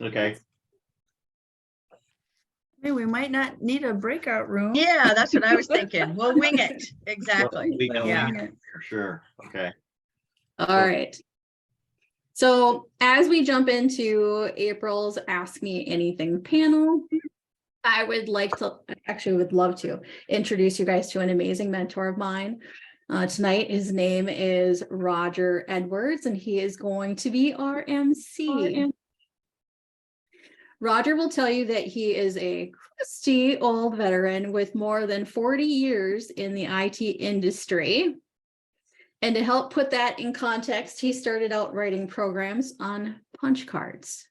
Okay. Hey, we might not need a breakout room. Yeah, that's what I was thinking. We'll wing it. Exactly. We can Yeah. wing it for sure. Okay. All right. So as we jump into April's Ask Me Anything panel, I would love to introduce you guys to an amazing mentor of mine. Tonight, his name is Rodger Edwards, and he is going to be our MC. Rodger will tell you that he is a crusty old veteran with more than 40 years in the IT industry. And to help put that in context, he started out writing programs on punch cards.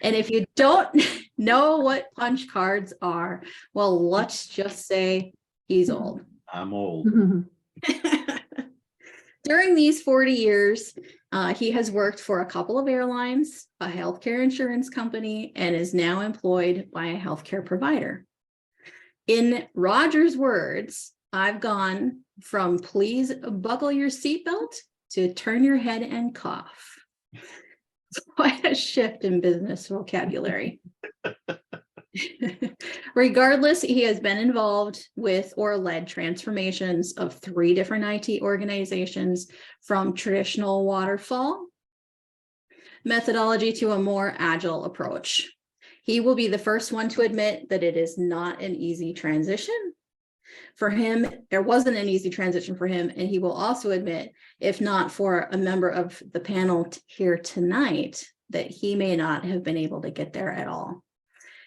And if you don't know what punch cards are, well, let's just say he's old. I'm old. During these 40 years, he has worked for a couple of airlines, a healthcare insurance company, and is now employed by a healthcare provider. In Rodger's words, I've gone from please buckle your seatbelt to turn your head and cough. It's quite a shift in business vocabulary. Regardless, he has been involved with or led transformations of 3 different IT organizations, from traditional waterfall methodology to a more agile approach. He will be the first one to admit that it is not an easy transition. For him, there wasn't an easy transition for him, and he will also admit, if not for a member of the panel here tonight, that he may not have been able to get there at all.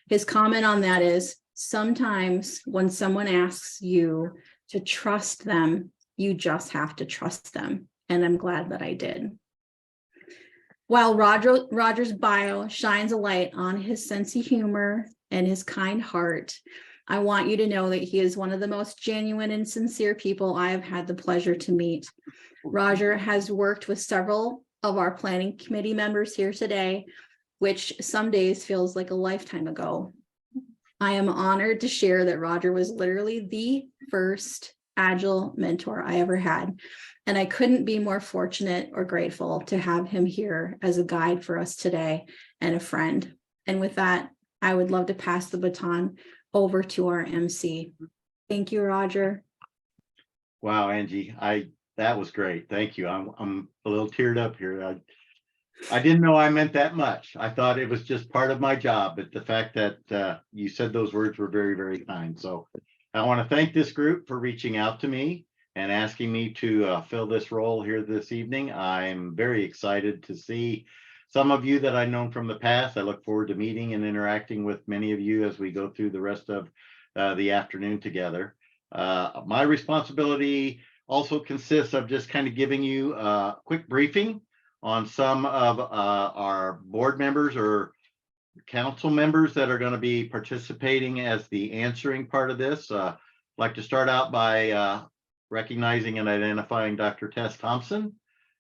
His comment on that is, sometimes when someone asks you to trust them, you just have to trust them. And I'm glad that I did. While Rodger's bio shines a light on his sense of humor and his kind heart, I want you to know that he is one of the most genuine and sincere people I have had the pleasure to meet. Rodger has worked with several of our planning committee members here today, which some days feels like a lifetime ago. I am honored to share that Rodger was literally the first Agile mentor I ever had, and I couldn't be more fortunate or grateful to have him here as a guide for us today and a friend. And with that, I would love to pass the baton over to our MC. Thank you, Rodger. Wow, Angie, that was great. Thank you. I'm a little teared up here. I didn't know I meant that much. I thought it was just part of my job, but the fact that you said those words were very, very kind. So I want to thank this group for reaching out to me and asking me to fill this role here this evening. I'm very excited to see some of you that I've known from the past. I look forward to meeting and interacting with many of you as we go through the rest of the afternoon together. My responsibility also consists of just kind of giving you a quick briefing on some of our board members or council members that are going to be participating as the answering part of this. I'd like to start out by recognizing and identifying Dr. Tess Thompson.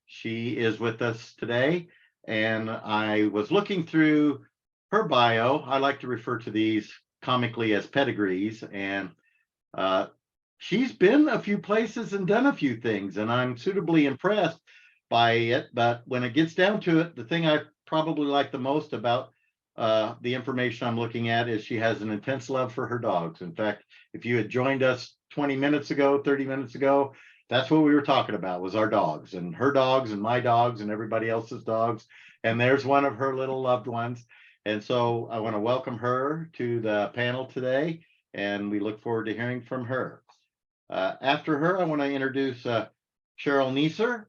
She is with us today, and I was looking through her bio. I like to refer to these comically as pedigrees, and she's been a few places and done a few things, and I'm suitably impressed by it. But when it gets down to it, the thing I probably like the most about the information I'm looking at is she has an intense love for her dogs. In fact, if you had joined us 20 minutes ago, 30 minutes ago, that's what we were talking about, was our dogs and her dogs and my dogs and everybody else's dogs. And there's one of her little loved ones. And so I want to welcome her to the panel today, and we look forward to hearing from her. After her, I want to introduce Cheryl Neeser.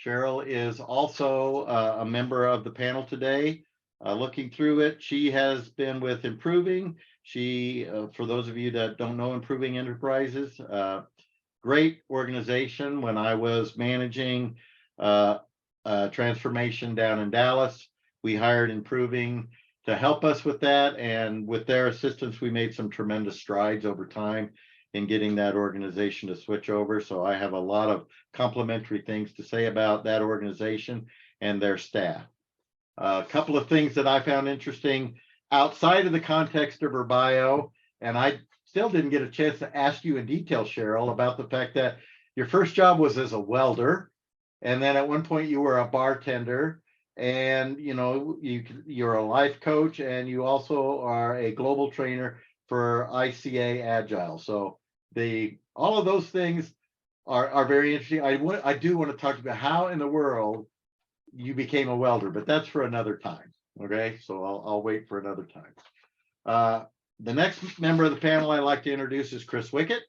Cheryl is also a member of the panel today. Looking through it, she has been with Improving. She, for those of you that don't know Improving Enterprises, great organization. When I was managing transformation down in Dallas, we hired Improving to help us with that. And with their assistance, we made some tremendous strides over time in getting that organization to switch over. So I have a lot of complimentary things to say about that organization and their staff. A couple of things that I found interesting outside of the context of her bio, and I still didn't get a chance to ask you in detail, Cheryl, about the fact that your first job was as a welder, and then at one point you were a bartender, and you're a life coach, and you also are a global trainer for ICA Agile. So all of those things are very interesting. I do want to talk about how in the world you became a welder, but that's for another time. Okay, so I'll wait for another time. The next member of the panel I'd like to introduce is Chris Wickett.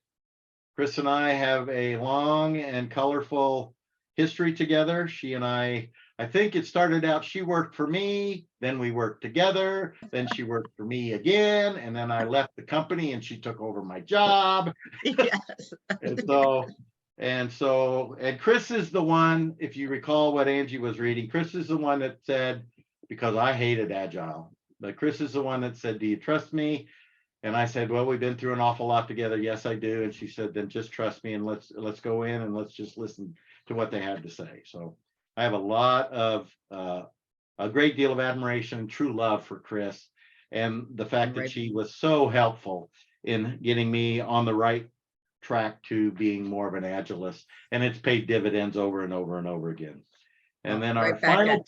Chris and I have a long and colorful history together. She and I think it started out, she worked for me, then we worked together, then she worked for me again, and then I left the company and she took over my job. Yes. And Chris is the one, if you recall what Angie was reading, Chris is the one that said, because I hated Agile, but Chris is the one that said, do you trust me? And I said, well, we've been through an awful lot together. Yes, I do. And she said, then just trust me and let's go in and let's just listen to what they had to say. So I have a great deal of admiration and true love for Chris, and the fact that she was so helpful in getting me on the right track to being more of an agilist, and it's paid dividends over and over and over again. And then our final,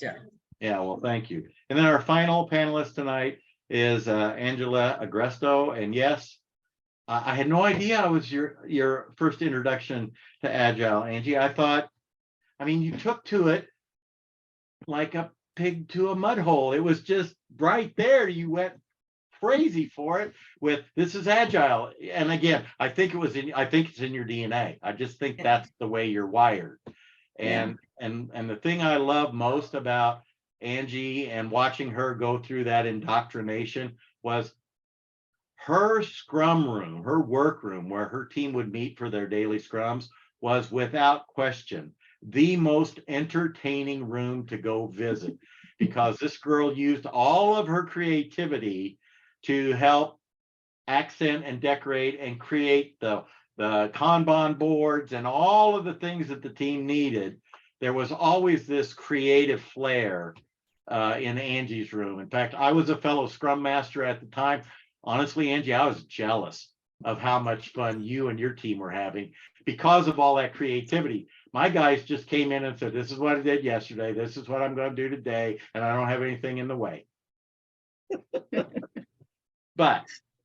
well, thank you. And then our final panelist tonight is Angela Agresto. And yes, I had no idea I was your first introduction to Agile, Angie. You took to it like a pig to a mud hole. It was just right there. You went crazy for it with this is Agile. And again, I think it's in your DNA. I just think that's the way you're wired. And the thing I love most about Angie and watching her go through that indoctrination was her scrum room, her work room where her team would meet for their daily scrums was without question the most entertaining room to go visit, because this girl used all of her creativity to help accent and decorate and create the Kanban boards and all of the things that the team needed. There was always this creative flair in Angie's room. In fact, I was a fellow Scrum Master at the time. Honestly, Angie, I was jealous of how much fun you and your team were having because of all that creativity. My guys just came in and said, this is what I did yesterday. This is what I'm going to do today. And I don't have anything in the way. But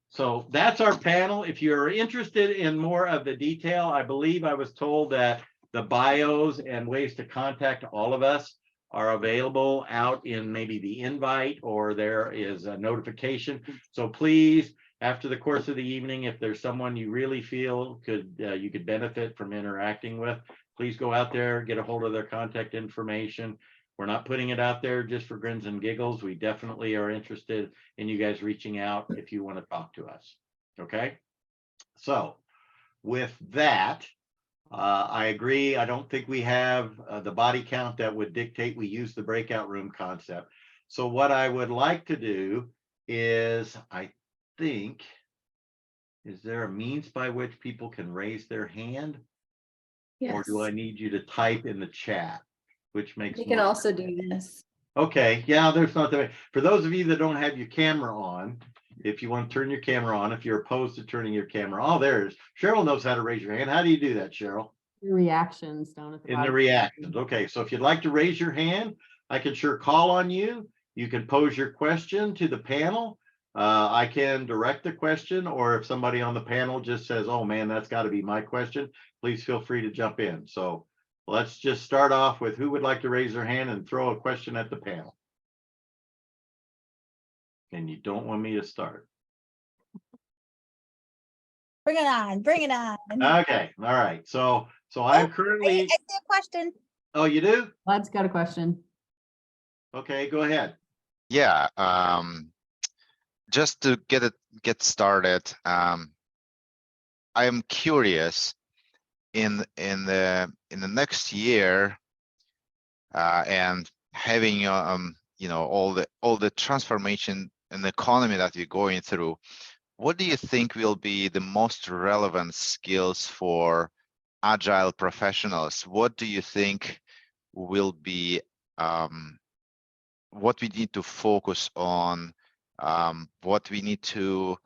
so that's our panel. If you're interested in more of the detail, I believe I was told that the bios and ways to contact all of us are available out in maybe the invite, or there is a notification. So please, after the course of the evening, if there's someone you really feel you could benefit from interacting with, please go out there, get a hold of their contact information. We're not putting it out there just for grins and giggles. We definitely are interested in you guys reaching out if you want to talk to us. Okay. So with that, I agree. I don't think we have the body count that would dictate we use the breakout room concept. So what I would like to do is, is there a means by which people can raise their hand? Yes. Or do I need you to type in the chat, which makes You can also do this. Okay, yeah, there's not that. For those of you that don't have your camera on, if you want to turn your camera on, if you're opposed to turning your camera, oh, there's Cheryl knows how to raise your hand. How do you do that, Cheryl? Reactions down at the In bottom. the reactions. Okay, so if you'd like to raise your hand, I can sure call on you. You can pose your question to the panel. I can direct the question, or if somebody on the panel just says, oh man, that's got to be my question, please feel free to jump in. So let's just start off with who would like to raise their hand and throw a question at the panel. And you don't want me to start. Bring it on, bring it on. Okay, all right. So I'm currently. I see a question. Oh, you do? Led's got a question. Okay, go ahead. Yeah, just to get started, I am curious in the next year and having all the transformation in the economy that we're going through. What do you think will be the most relevant skills for Agile professionals? What do you think will be what we need to focus on, what we need to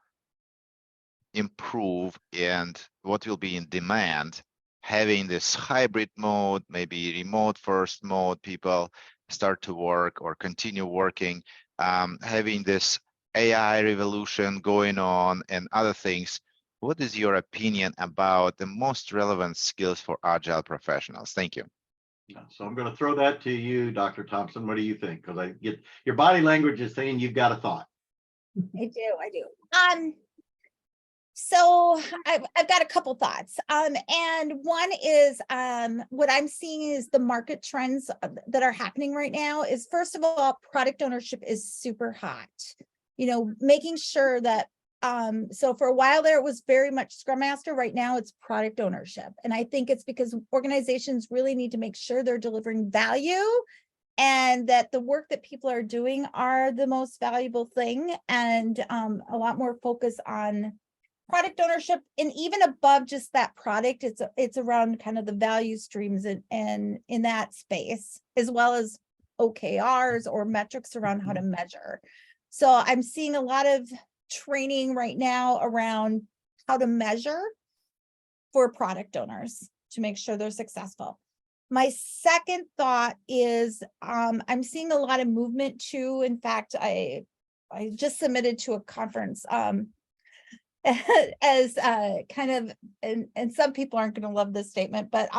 improve, and what will be in demand, having this hybrid mode, maybe remote first mode, people start to work or continue working, having this AI revolution going on and other things. What is your opinion about the most relevant skills for Agile professionals? Thank you. So I'm going to throw that to you, Dr. Thompson. What do you think? Because I get your body language is saying you've got a thought. I do. So I've got a couple thoughts. And one is what I'm seeing is the market trends that are happening right now is, first of all, product ownership is super hot. You know, making sure that so for a while there, it was very much Scrum Master. Right now, it's product ownership. And I think it's because organizations really need to make sure they're delivering value and that the work that people are doing are the most valuable thing, and a lot more focus on product ownership. And even above just that product, it's around kind of the value streams and in that space, as well as OKRs or metrics around how to measure. So I'm seeing a lot of training right now around how to measure for product owners to make sure they're successful. My second thought is I'm seeing a lot of movement too. In fact, I just submitted to a conference as kind of, and some people aren't going to love this statement, but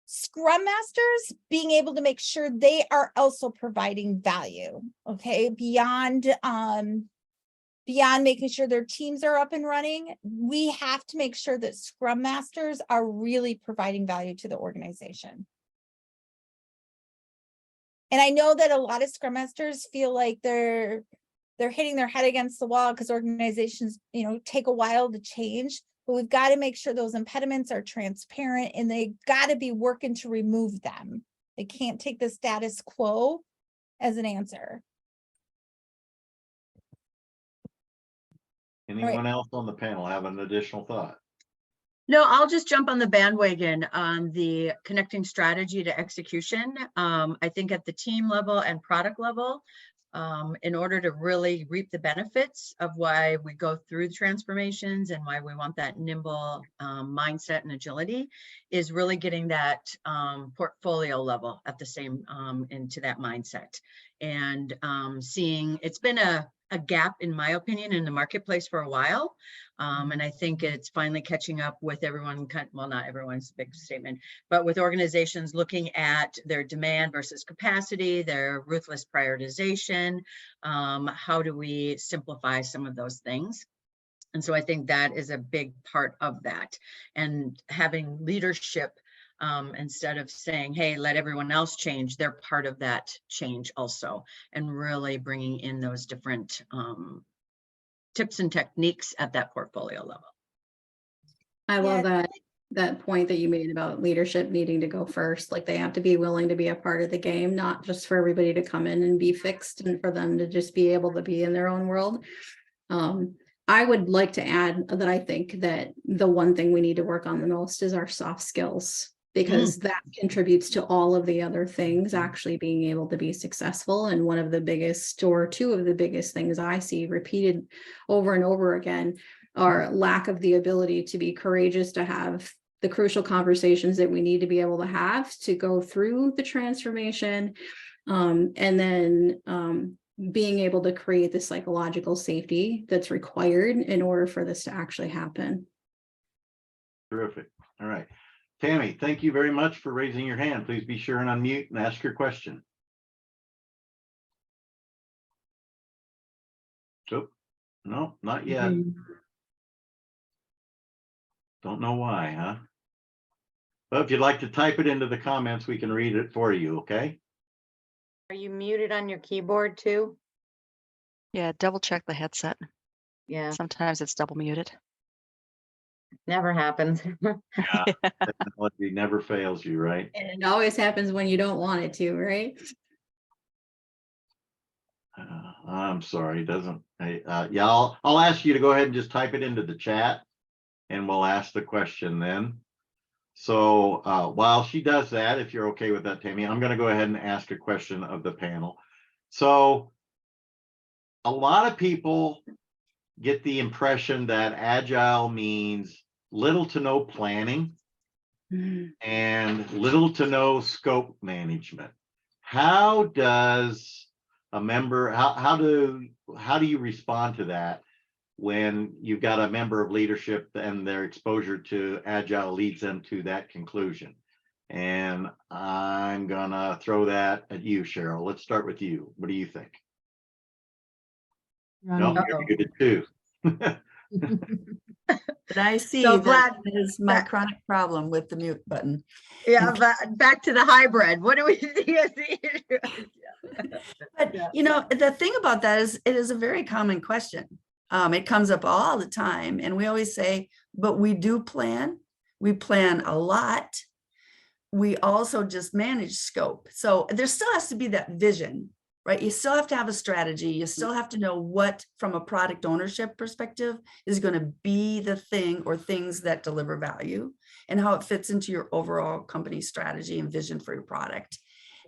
Scrum Masters being able to make sure they are also providing value, okay, beyond making sure their teams are up and running. We have to make sure that Scrum Masters are really providing value to the organization. And I know that a lot of Scrum Masters feel like they're hitting their head against the wall because organizations, you know, take a while to change, but we've got to make sure those impediments are transparent and they got to be working to remove them. They can't take the status quo as an answer. Anyone else on the panel have an additional thought? No, I'll just jump on the bandwagon on the connecting strategy to execution. I think at the team level and product level, in order to really reap the benefits of why we go through the transformations and why we want that nimble mindset and agility, is really getting that portfolio level at the same into that mindset. And seeing, it's been a gap, in my opinion, in the marketplace for a while. And I think it's finally catching up with everyone, well, not everyone's a big statement, but with organizations looking at their demand versus capacity, their ruthless prioritization. How do we simplify some of those things? And so I think that is a big part of that. And having leadership, instead of saying, hey, let everyone else change, they're part of that change also, and really bringing in those different tips and techniques at that portfolio level. I love that point that you made about leadership needing to go first. Like, they have to be willing to be a part of the game, not just for everybody to come in and be fixed and for them to just be able to be in their own world. I would like to add that I think that the one thing we need to work on the most is our soft skills, because that contributes to all of the other things actually being able to be successful. And one of the biggest, or two of the biggest things I see repeated over and over again are lack of the ability to be courageous, to have the crucial conversations that we need to be able to have to go through the transformation, and then being able to create the psychological safety that's required in order for this to actually happen. Terrific. All right. Tammy, thank you very much for raising your hand. Please be sure and unmute and ask your question. So, no, not yet. Don't know why, huh? But if you'd like to type it into the comments, we can read it for you, okay? Are you muted on your keyboard too? Yeah, double check the headset. Yeah, Sometimes it's double muted. never happens. Yeah, technology never fails you, right? And it always happens when you don't want it to, right? I'm sorry, it doesn't. Yeah, I'll ask you to go ahead and just type it into the chat, and we'll ask the question then. So while she does that, if you're okay with that, Tammy, I'm going to go ahead and ask a question of the panel. So a lot of people get the impression that Agile means little to no planning and little to no scope management. how does a member, how do you respond to that when you've got a member of leadership and their exposure to Agile leads them to that conclusion? And I'm gonna throw that at you, Cheryl. Let's start with you. What do you think? You're No, on mute. you're good at two. But I see So that glad is my that- chronic problem with the mute button. Yeah, but back to the hybrid. What do we see as the issue? But Yeah. you know, the thing about that is it is a very common question. It comes up all the time, and we always say, but we do plan. We plan a lot. We also just manage scope. So there still has to be that vision, right? You still have to have a strategy. You still have to know what, from a product ownership perspective, is going to be the thing or things that deliver value, and how it fits into your overall company strategy and vision for your product.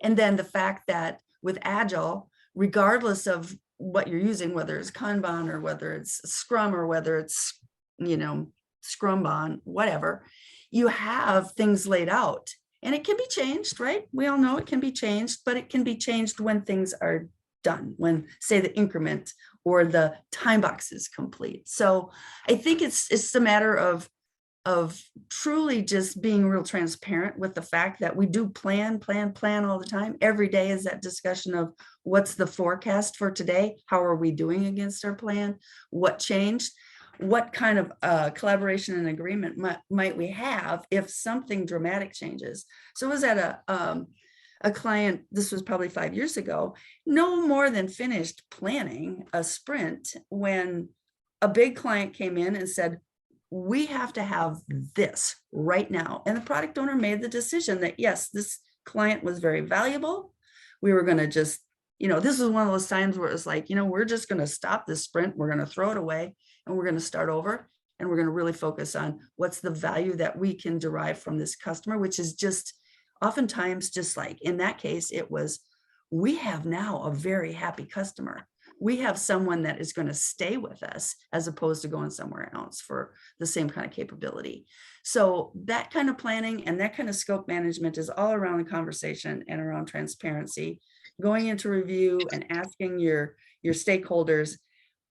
And then the fact that with Agile, regardless of what you're using, whether it's Kanban or whether it's Scrum or whether it's, you know, Scrumban, whatever, you have things laid out. And it can be changed, right? We all know it can be changed, but it can be changed when things are done, when, say, the increment or the time box is complete. So I think it's a matter of truly just being real transparent with the fact that we do plan all the time. Every day is that discussion of what's the forecast for today? How are we doing against our plan? What changed? What kind of collaboration and agreement might we have if something dramatic changes? So I was at a client, this was probably 5 years ago, no more than finished planning a sprint when a big client came in and said, we have to have this right now. And the product owner made the decision that, yes, this client was very valuable. We were going to just, you know, this is one of those times where it's like, you know, we're just going to stop this sprint. We're going to throw it away and we're going to start over. And we're going to really focus on what's the value that we can derive from this customer, which is just oftentimes, just like in that case, it was, we have now a very happy customer. We have someone that is going to stay with us as opposed to going somewhere else for the same kind of capability. So that kind of planning and that kind of scope management is all around the conversation and around transparency, going into review and asking your stakeholders,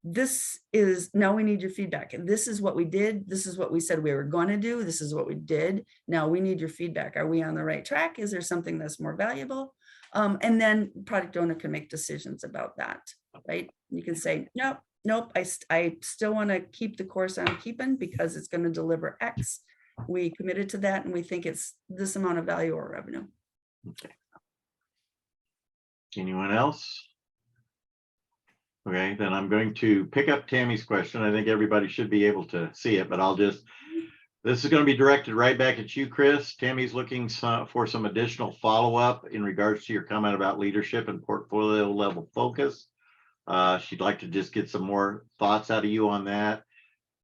this is, now we need your feedback. And this is what we did. This is what we said we were going to do. This is what we did. Now we need your feedback. Are we on the right track? Is there something that's more valuable? And then product owner can make decisions about that, right? You can say, nope, I still want to keep the course I'm keeping because it's going to deliver X. We committed to that and we think it's this amount of value or revenue. Okay. Anyone else? Okay, then I'm going to pick up Tammy's question. I think everybody should be able to see it, but this is going to be directed right back at you, Chris. Tammy's looking for some additional follow-up in regards to your comment about leadership and portfolio level focus. She'd like to just get some more thoughts out of you on that.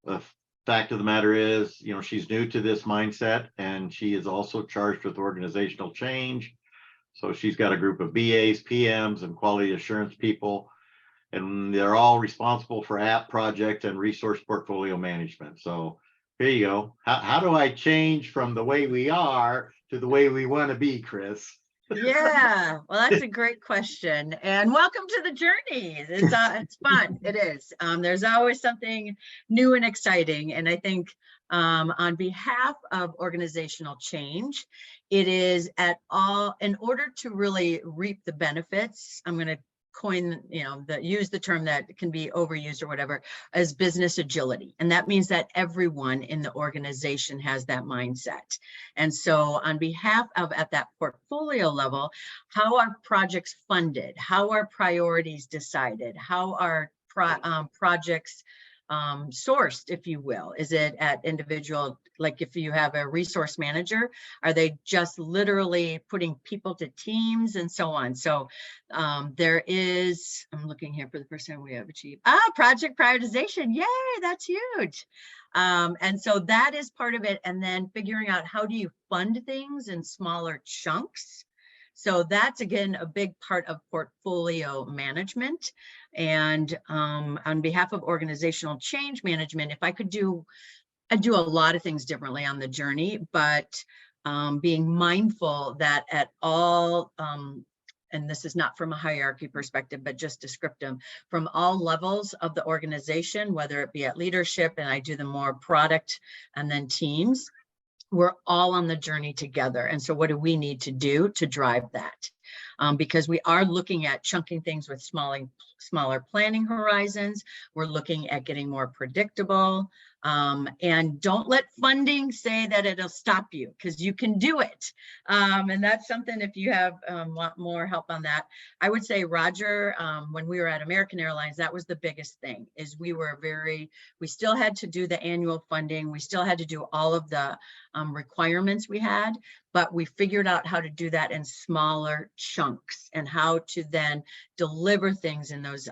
The fact of the matter is, you know, she's new to this mindset and she is also charged with organizational change. So she's got a group of BAs, PMs, and quality assurance people, and they're all responsible for app project and resource portfolio management. So here you go. How do I change from the way we are to the way we want to be, Chris? Yeah, well, that's a great question, and welcome to the journey. It's fun. It is. There's always something new and exciting, and I think on behalf of organizational change, it is in order to really reap the benefits. I'm going to coin, use the term that can be overused or whatever, as business agility. And that means that everyone in the organization has that mindset. And so on behalf of, at that portfolio level, how are projects funded? How are priorities decided? How are projects sourced, if you will? Is it at individual, like if you have a resource manager, are they just literally putting people to teams and so on? So there is, I'm looking here for the first time we have achieved, project prioritization. Yay, that's huge. And so that is part of it. And then figuring out how do you fund things in smaller chunks. So that's, again, a big part of portfolio management. And on behalf of organizational change management, if I could I do a lot of things differently on the journey, but being mindful that at all and this is not from a hierarchy perspective, but just descriptive, from all levels of the organization, whether it be at leadership, and I do the more product and then teams, we're all on the journey together. And so what do we need to do to drive that? Because we are looking at chunking things with smaller planning horizons. We're looking at getting more predictable. And don't let funding say that it'll stop you, because you can do it. And that's something, if you have want more help on that, I would say, Rodger, when we were at American Airlines, that was the biggest thing, is we still had to do the annual funding. We still had to do all of the requirements we had, but we figured out how to do that in smaller chunks and how to then deliver things in those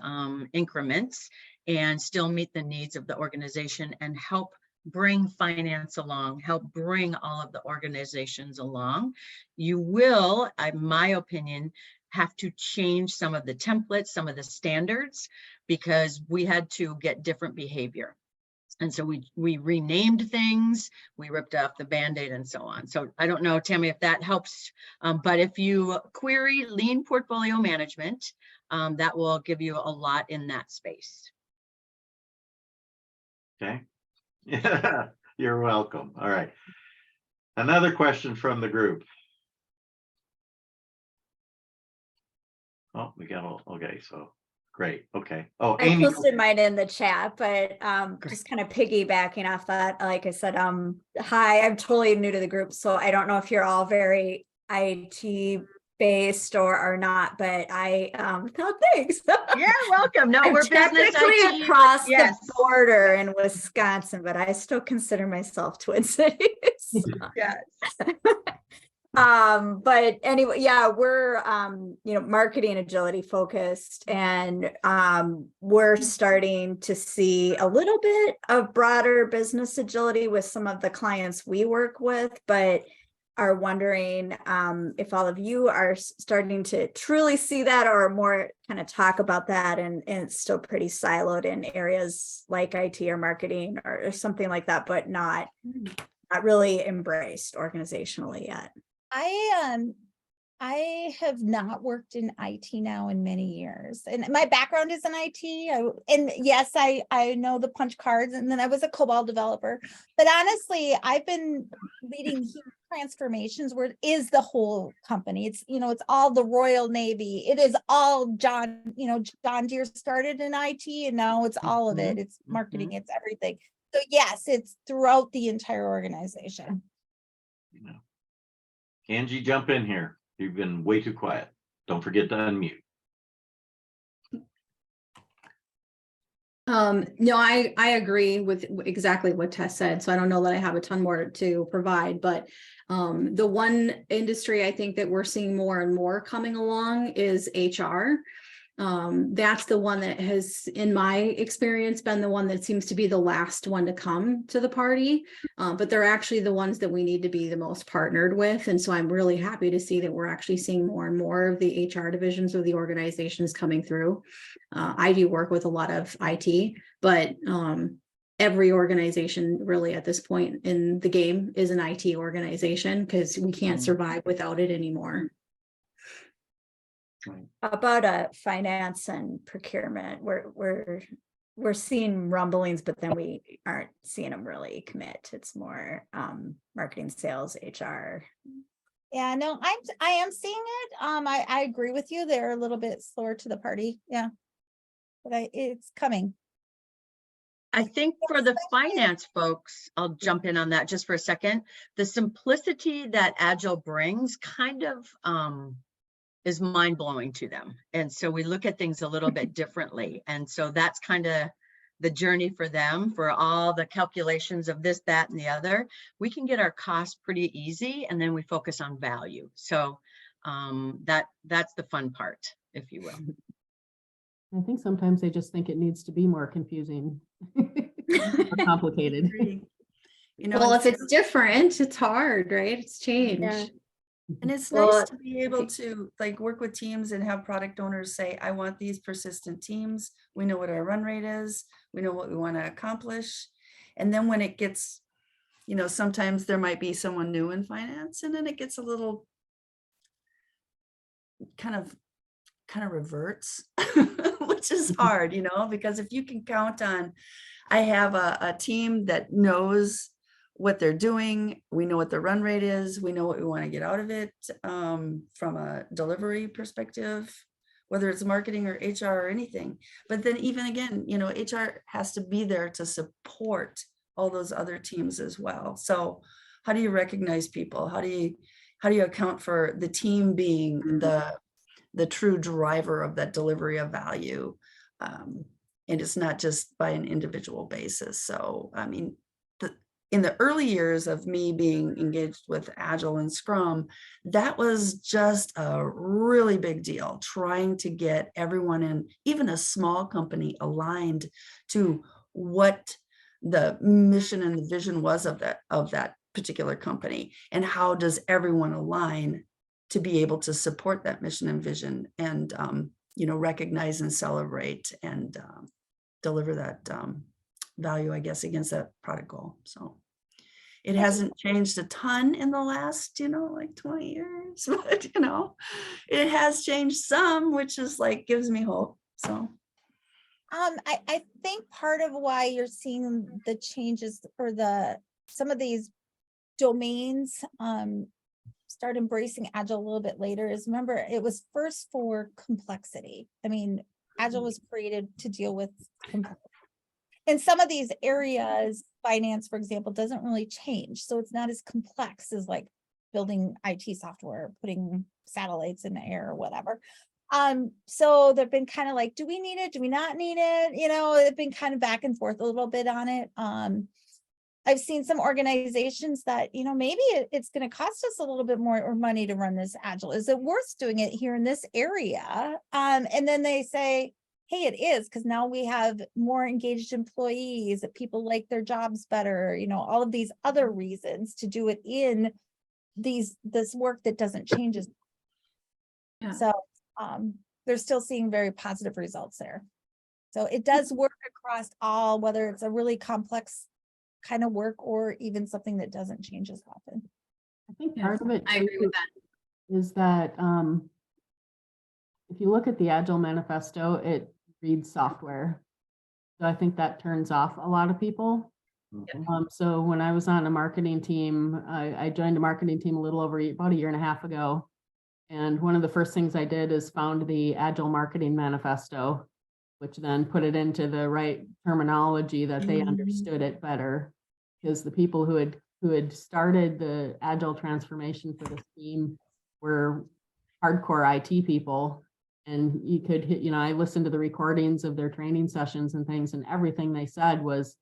increments and still meet the needs of the organization and help bring finance along, help bring all of the organizations along. You will, in my opinion, have to change some of the templates, some of the standards, because we had to get different behavior. And so we renamed things, we ripped off the Band-Aid and so on. So I don't know, Tammy, if that helps, but if you query Lean Portfolio Management, that will give you a lot in that space. Okay. Yeah, you're welcome. All right. Another question from the group. Oh, we got all, okay, so great. Okay. Oh, I Amy. posted mine in the chat, but just kind of piggybacking off that, like I said, hi, I'm totally new to the group, so I don't know if you're all very IT based or not, but I no, thanks. Yeah, welcome. No, we're business technically IT, across yes. the border in Wisconsin, but I still consider myself Twin Cities. Yes. But anyway, yeah, we're marketing agility focused, and we're starting to see a little bit of broader business agility with some of the clients we work with, but are wondering if all of you are starting to truly see that, or more kind of talk about that, and it's still pretty siloed in areas like IT or marketing or something like that, but not really embraced organizationally yet. I have not worked in IT now in many years, and my background is in IT. And yes, I know the punch cards, and then I was a COBOL developer. But honestly, I've been leading huge transformations where it is the whole company. It's it's all the Royal Navy. It is all John Deere started in IT, and now it's all of it. It's marketing. It's everything. So yes, it's throughout the entire organization. Angie, jump in here. You've been way too quiet. Don't forget to unmute. No, I agree with exactly what Tess said. So I don't know that I have a ton more to provide, but the one industry I think that we're seeing more and more coming along is HR. That's the one that has, in my experience, been the one that seems to be the last one to come to the party. But they're actually the ones that we need to be the most partnered with. And so I'm really happy to see that we're actually seeing more and more of the HR divisions of the organizations coming through. I do work with a lot of IT, but every organization really at this point in the game is an IT organization, because we can't survive without it anymore. About finance and procurement, we're seeing rumblings, but then we aren't seeing them really commit. It's more marketing, sales, HR. Yeah, no, I am seeing it. I agree with you. They're a little bit slower to the party. Yeah, but it's coming. I think for the finance folks, I'll jump in on that just for a second. The simplicity that Agile brings kind of is mind-blowing to them. And so we look at things a little bit differently. And so that's kind of the journey for them, for all the calculations of this, that, and the other. We can get our costs pretty easy, and then we focus on value. So that's the fun part, if you will. I think sometimes they just think it needs to be more confusing, more complicated. Well, if it's different, it's hard, right? It's change. Yeah. And it's Well, nice to be able to work with teams and have product owners say, I want these persistent teams. We know what our run rate is. We know what we want to accomplish. And then when it gets, sometimes there might be someone new in finance, and then it gets a little kind of kind of reverts, which is hard, because if you can count on, I have a team that knows what they're doing. We know what the run rate is. We know what we want to get out of it from a delivery perspective, whether it's marketing or HR or anything. But then even again, HR has to be there to support all those other teams as well. So how do you recognize people? How do you account for the team being the true driver of that delivery of value? And it's not just by an individual basis. So, I mean, in the early years of me being engaged with Agile and Scrum, that was just a really big deal, trying to get everyone in, even a small company, aligned to what the mission and the vision was of that particular company, and how does everyone align to be able to support that mission and vision, and recognize and celebrate and deliver that value, I guess, against that product goal. So it hasn't changed a ton in the last, like 20 years, but it has changed some, which is like gives me hope. So I think part of why you're seeing the changes, or some of these domains start embracing Agile a little bit later, is, remember, it was first for complexity. I mean, Agile was created to deal with complexity. In some of these areas, finance, for example, doesn't really change. So it's not as complex as like building IT software, putting satellites in the air or whatever. So they've been kind of like, do we need it? Do we not need it? They've been kind of back and forth a little bit on it. I've seen some organizations that, maybe it's going to cost us a little bit more money to run this Agile. Is it worth doing it here in this area? And then they say, hey, it is, because now we have more engaged employees, that people like their jobs better, all of these other reasons to do it in this work that doesn't change. Yeah. So they're still seeing very positive results there. So it does work across all, whether it's a really complex kind of work or even something that doesn't change as often. I think Yeah, part of it I agree with that. is that if you look at the Agile manifesto, it reads software. So I think that turns off a lot of people. So when I was on a marketing team, I joined a marketing team a little over about a year and a half ago. And one of the first things I did is found the Agile marketing manifesto, which then put it into the right terminology that they understood it better. Because the people who had started the Agile transformation for this team were hardcore IT people. And you could hit, I listened to the recordings of their training sessions and things, and everything they said was,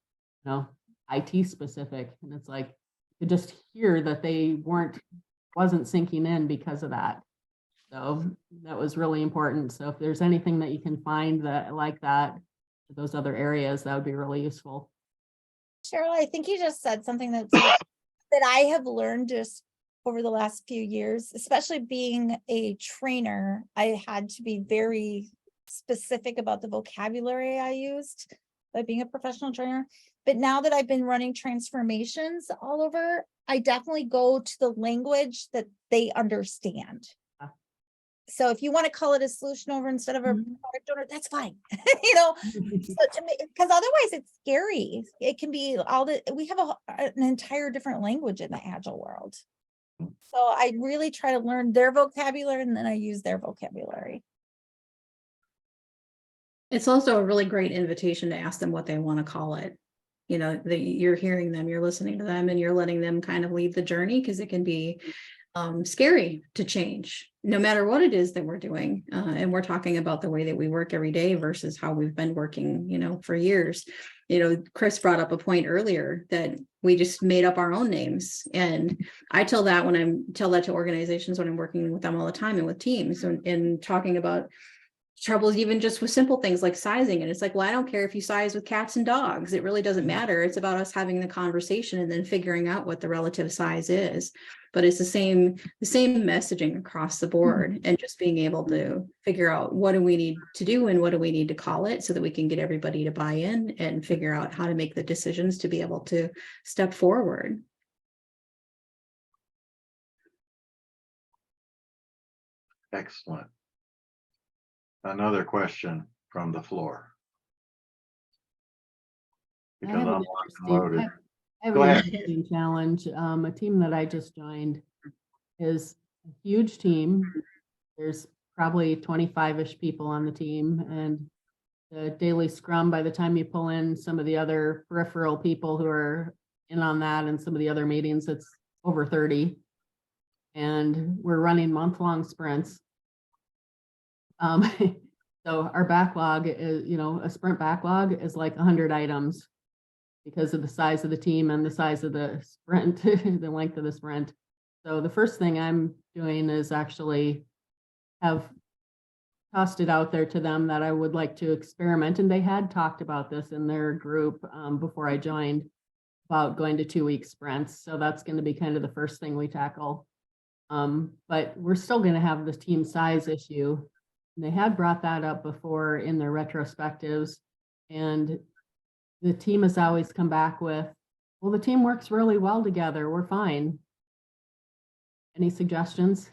IT specific. And it's like, you could just hear that they wasn't sinking in because of that. So that was really important. So if there's anything that you can find that like that, those other areas, that would be really useful. Cheryl, I think you just said something that I have learned just over the last few years, especially being a trainer. I had to be very specific about the vocabulary I used by being a professional trainer. But now that I've been running transformations all over, I definitely go to the language that they understand. So if you want to call it a solution owner instead of a product owner, that's fine. So to me, because otherwise it's scary. It can be we have an entire different language in the Agile world. So I really try to learn their vocabulary, and then I use their vocabulary. It's also a really great invitation to ask them what they want to call it. You're hearing them, you're listening to them, and you're letting them kind of lead the journey, because it can be scary to change, no matter what it is that we're doing. And we're talking about the way that we work every day versus how we've been working, for years. Chris brought up a point earlier that we just made up our own names. And I tell that to organizations when I'm working with them all the time, and with teams, and talking about troubles even just with simple things like sizing. And it's like, well, I don't care if you size with cats and dogs. It really doesn't matter. It's about us having the conversation and then figuring out what the relative size is. But it's the same messaging across the board, and just being able to figure out what do we need to do and what do we need to call it, so that we can get everybody to buy in and figure out how to make the decisions to be able to step forward. Excellent. another question from the floor? I Because have I'm an locked and interesting, loaded. I have Go an ahead. interesting challenge. A team that I just joined is a huge team. There's probably 25-ish people on the team, and the daily scrum, by the time you pull in some of the other peripheral people who are in on that and some of the other meetings, it's over 30. And we're running month-long sprints. So our backlog is, a sprint backlog is like 100 items because of the size of the team and the size of the sprint, the length of the sprint. So the first thing I'm doing is actually have tossed it out there to them that I would like to experiment. And they had talked about this in their group before I joined, about going to 2-week sprints. So that's going to be kind of the first thing we tackle. But we're still going to have the team size issue. And they had brought that up before in their retrospectives. And the team has always come back with, well, the team works really well together. We're fine. Any suggestions?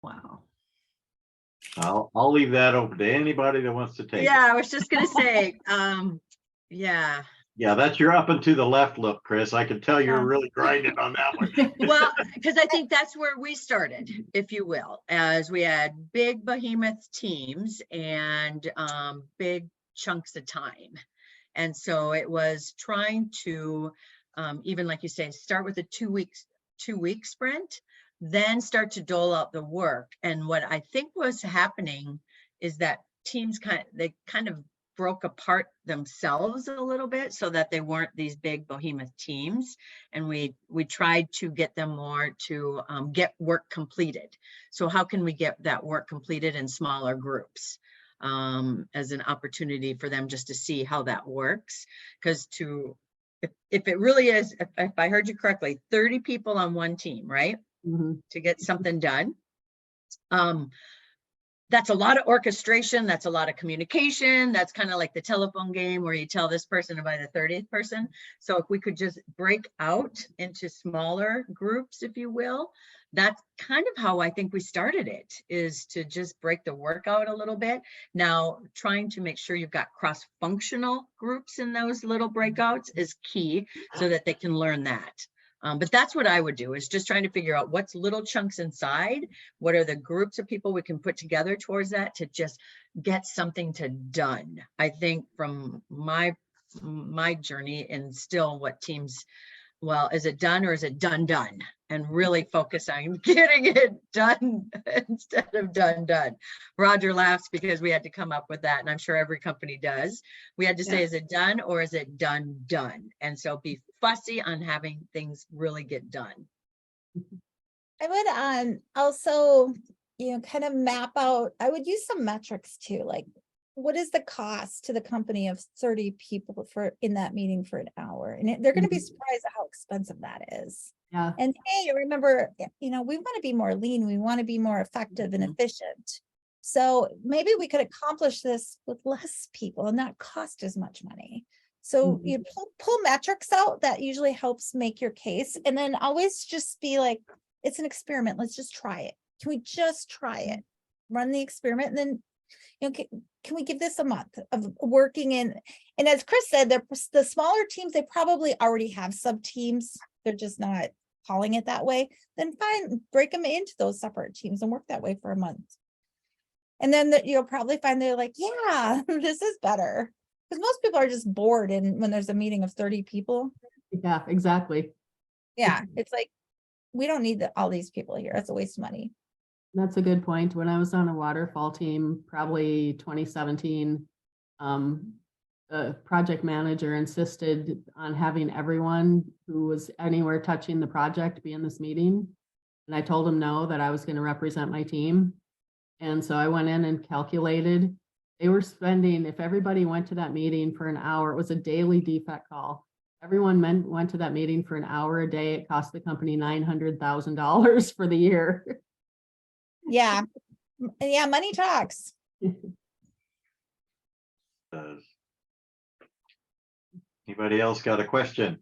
Wow. I'll leave that open to anybody that wants to take it. Yeah, I was just gonna say, yeah. Yeah, that's your up and to the left look, Chris. I can tell you're Yeah. really grinding on that one. Well, because I think that's where we started, if you will, as we had big behemoth teams and big chunks of time. And so it was trying to, even like you say, start with a 2-week sprint, then start to dole out the work. And what I think was happening is that teams kind of broke apart themselves a little bit so that they weren't these big behemoth teams. And we tried to get them more to get work completed. So how can we get that work completed in smaller groups as an opportunity for them just to see how that works? Because if it really is, if I heard you correctly, 30 people on one team, right? Mhm. To get something done. That's a lot of orchestration. That's a lot of communication. That's kind of like the telephone game where you tell this person by the 30th person. So if we could just break out into smaller groups, if you will, that's kind of how I think we started it, is to just break the work out a little bit. Now, trying to make sure you've got cross-functional groups in those little breakouts is key so that they can learn that. But that's what I would do, is just trying to figure out what's little chunks inside. What are the groups of people we can put together towards that to just get something done? I think from my journey, and still what teams, well, is it done or is it done? And really focus on getting it done instead of done. Rodger laughs because we had to come up with that, and I'm sure every company does. We had to say, is it done or is it done? And so be fussy on having things really get done. I would also, kind of map out, I would use some metrics too, like what is the cost to the company of 30 people in that meeting for an hour? And they're going to be surprised at how expensive that is. Yeah. And hey, remember, we want to be more lean. We want to be more effective and efficient. So maybe we could accomplish this with less people and not cost as much money. So you pull metrics out. That usually helps make your case. And then always just be like, it's an experiment. Let's just try it. Can we just try it? Run the experiment, and then, can we give this a month of working in? And as Chris said, the smaller teams, they probably already have sub teams. They're just not calling it that way. Then fine, break them into those separate teams and work that way for a month. And then you'll probably find they're like, yeah, this is better. Because most people are just bored when there's a meeting of 30 people. Yeah, exactly. Yeah, it's like, we don't need all these people here. It's a waste of money. That's a good point. When I was on a waterfall team, probably 2017, the project manager insisted on having everyone who was anywhere touching the project be in this meeting. And I told him no, that I was going to represent my team. And so I went in and calculated. They were spending, if everybody went to that meeting for an hour, it was a daily defect call. Everyone went to that meeting for an hour a day. It cost the company $900,000 for the year. Yeah. Yeah, money talks. Anybody else got a question?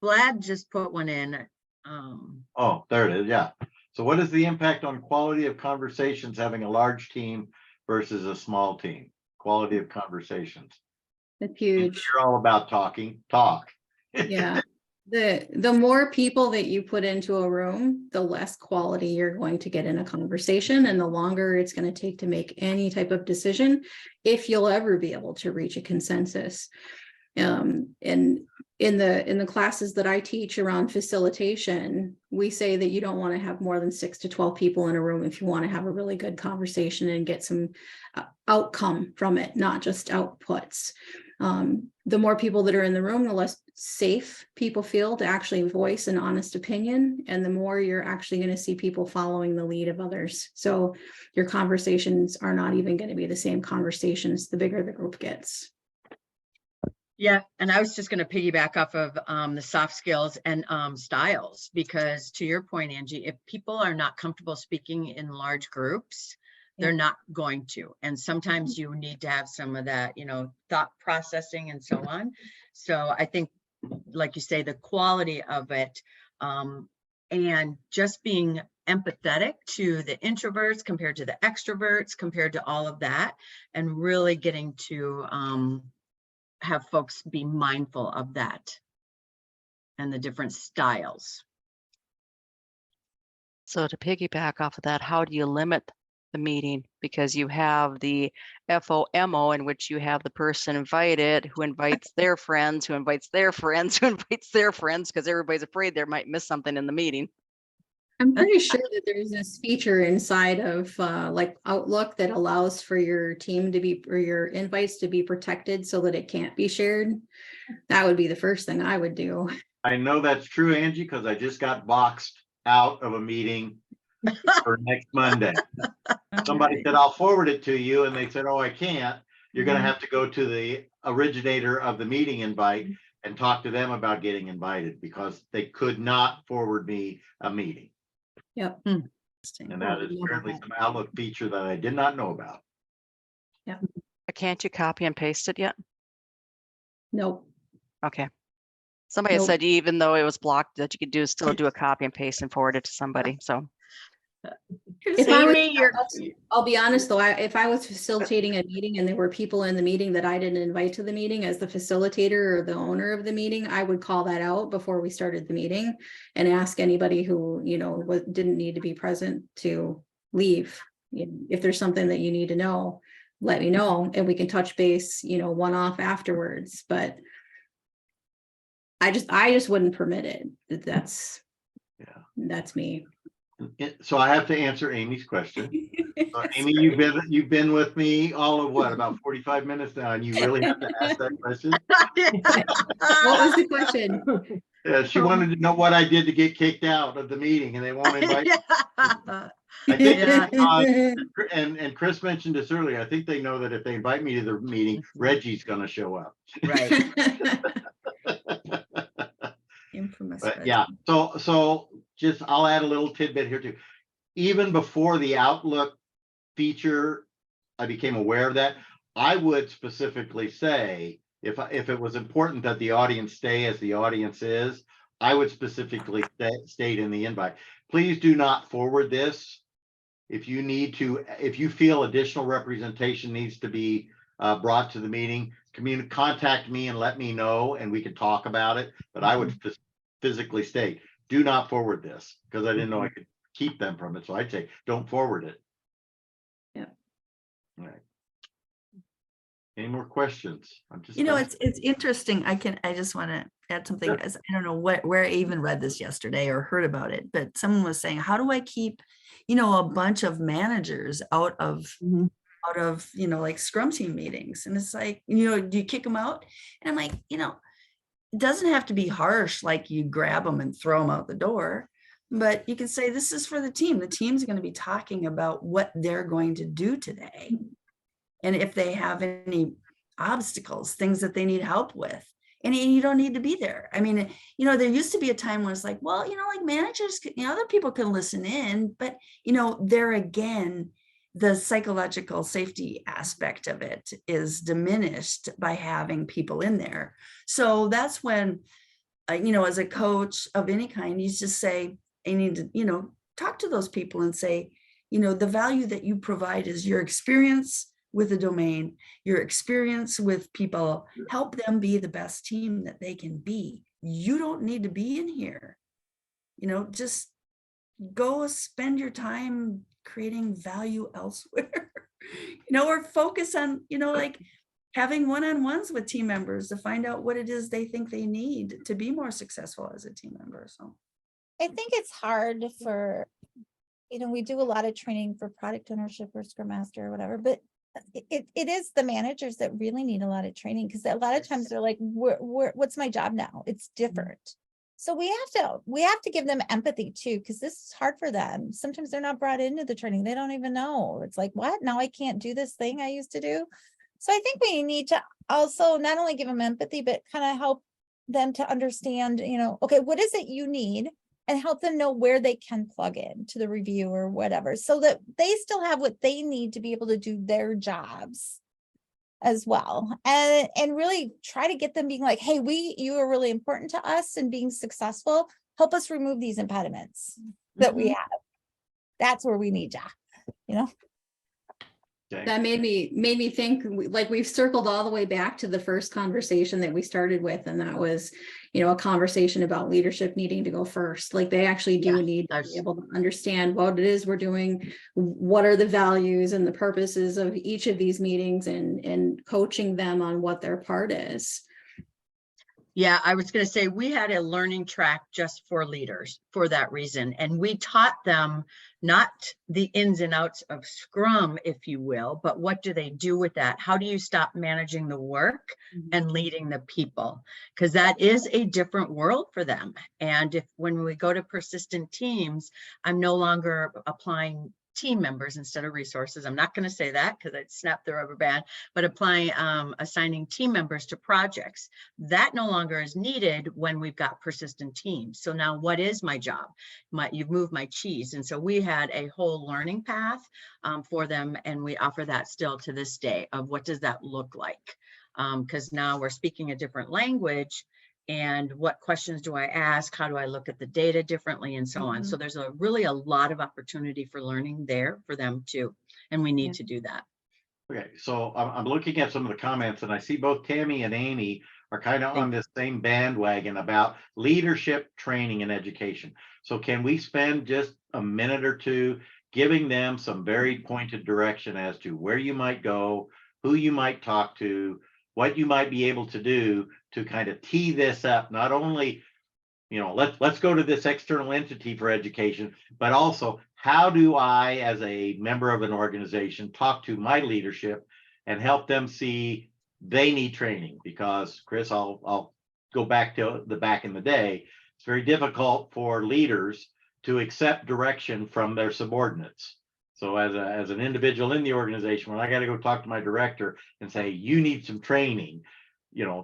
Vlad just put one in. Oh, there it is. Yeah. So what is the impact on quality of conversations having a large team versus a small team? Quality of conversations. That's huge. You're all about talking, talk. Yeah. The more people that you put into a room, the less quality you're going to get in a conversation, and the longer it's going to take to make any type of decision, if you'll ever be able to reach a consensus. And in the classes that I teach around facilitation, we say that you don't want to have more than 6 to 12 people in a room if you want to have a really good conversation and get some outcome from it, not just outputs. The more people that are in the room, the less safe people feel to actually voice an honest opinion, and the more you're actually going to see people following the lead of others. So your conversations are not even going to be the same conversations the bigger the group gets. Yeah, and I was just going to piggyback off of the soft skills and styles, because to your point, Angie, if people are not comfortable speaking in large groups, they're not going to. And sometimes you need to have some of that, thought processing and so on. So I think, like you say, the quality of it, and just being empathetic to the introverts compared to the extroverts, compared to all of that, and really getting to have folks be mindful of that and the different styles. So to piggyback off of that, how do you limit the meeting? Because you have the FOMO, in which you have the person invited who invites their friends, who invites their friends, who invites their friends, because everybody's afraid they might miss something in the meeting. I'm pretty sure that there's this feature inside of like Outlook that allows for your team to be, or your invites to be protected so that it can't be shared. That would be the first thing I would do. I know that's true, Angie, because I just got boxed out of a meeting for next Monday. Somebody said, I'll forward it to you. And they said, oh, I can't. You're going to have to go to the originator of the meeting invite and talk to them about getting invited, because they could not forward me a meeting. Yep. And that is apparently some Outlook feature that I did not know about. Can't you copy and paste it yet? Nope. Okay. Somebody Nope. said even though it was blocked, that you could still do a copy and paste and forward it to somebody. So If I was, Amy, you're I'll be honest though, if I was facilitating a meeting and there were people in the meeting that I didn't invite to the meeting as the facilitator or the owner of the meeting, I would call that out before we started the meeting and ask anybody who, didn't need to be present to leave. If there's something that you need to know, let me know and we can touch base, one off afterwards. But I just wouldn't permit it. That's me. So I have to answer Amy's question. Amy, you've been with me all of what, about 45 minutes now, and you really have to ask that question? What was the question? Yeah, she wanted to know what I did to get kicked out of the meeting, and they won't invite me. I think, and Chris mentioned this earlier, I think they know that if they invite me to the meeting, Reggie's going to show up. right. Infamous. But yeah, so just I'll add a little tidbit here too. Even before the Outlook feature, I became aware of that. I would specifically say if it was important that the audience stay as the audience is, I would specifically state in the invite, please do not forward this. If you feel additional representation needs to be brought to the meeting, contact me and let me know, and we can talk about it. But I would physically state, do not forward this, because I didn't know I could keep them from it. So I'd say, don't forward it. Yeah. All right. Any more questions? I'm just it's interesting. I just want to add something. Sure. As I don't know where I even read this yesterday or heard about it, but someone was saying, how do I keep, a bunch of managers out of like Scrum team meetings? And it's like, do you kick them out? And I'm like, it doesn't have to be harsh, like you grab them and throw them out the door, but you can say, this is for the team. The team's going to be talking about what they're going to do today. And if they have any obstacles, things that they need help with, and you don't need to be there. I mean, there used to be a time when it's like, well, like managers, other people can listen in, but, there again, the psychological safety aspect of it is diminished by having people in there. So that's when as a coach of any kind, you just say, I need to, talk to those people and say, the value that you provide is your experience with the domain, your experience with people, help them be the best team that they can be. You don't need to be in here. Just go spend your time creating value elsewhere, or focus on, like having one-on-ones with team members to find out what it is they think they need to be more successful as a team member. So I think it's hard for, we do a lot of training for product ownership or Scrum Master or whatever, but it is the managers that really need a lot of training, because a lot of times they're like, what's my job now? It's different. So we have to give them empathy too, because this is hard for them. Sometimes they're not brought into the training. They don't even know. It's like, what? Now I can't do this thing I used to do. So I think we need to also not only give them empathy, but kind of help them to understand, okay, what is it you need, and help them know where they can plug in to the review or whatever, so that they still have what they need to be able to do their jobs as well. And really try to get them being like, hey, you are really important to us and being successful. Help us remove these impediments that we have. That's where we need you. That made me think, like, we've circled all the way back to the first conversation that we started with, and that was, a conversation about leadership needing to go first. Like, they actually do need to be able to understand what it is we're doing, what are the values and the purposes of each of these meetings, and coaching them on what their part is. Yeah, I was going to say, we had a learning track just for leaders for that reason. And we taught them not the ins and outs of Scrum, if you will, but what do they do with that? How do you stop managing the work and leading the people? Because that is a different world for them. And when we go to persistent teams, I'm no longer applying team members instead of resources. I'm not going to say that because I'd snap the rubber band, but assigning team members to projects. That no longer is needed when we've got persistent teams. So now what is my job? You've moved my cheese. And so we had a whole learning path for them. And we offer that still to this day of what does that look like? Because now we're speaking a different language. And what questions do I ask? How do I look at the data differently, and so on? So there's really a lot of opportunity for learning there for them too. And we need to do that. Okay, so I'm looking at some of the comments, and I see both Tammy and Amy are kind of on this same bandwagon about leadership training and education. So can we spend just a minute or two giving them some very pointed direction as to where you might go, who you might talk to, what you might be able to do to kind of tee this up? Not only, let's go to this external entity for education, but also, how do I, as a member of an organization, talk to my leadership and help them see they need training? Because, Chris, I'll go back to back in the day. It's very difficult for leaders to accept direction from their subordinates. So as an individual in the organization, when I got to go talk to my director and say, you need some training,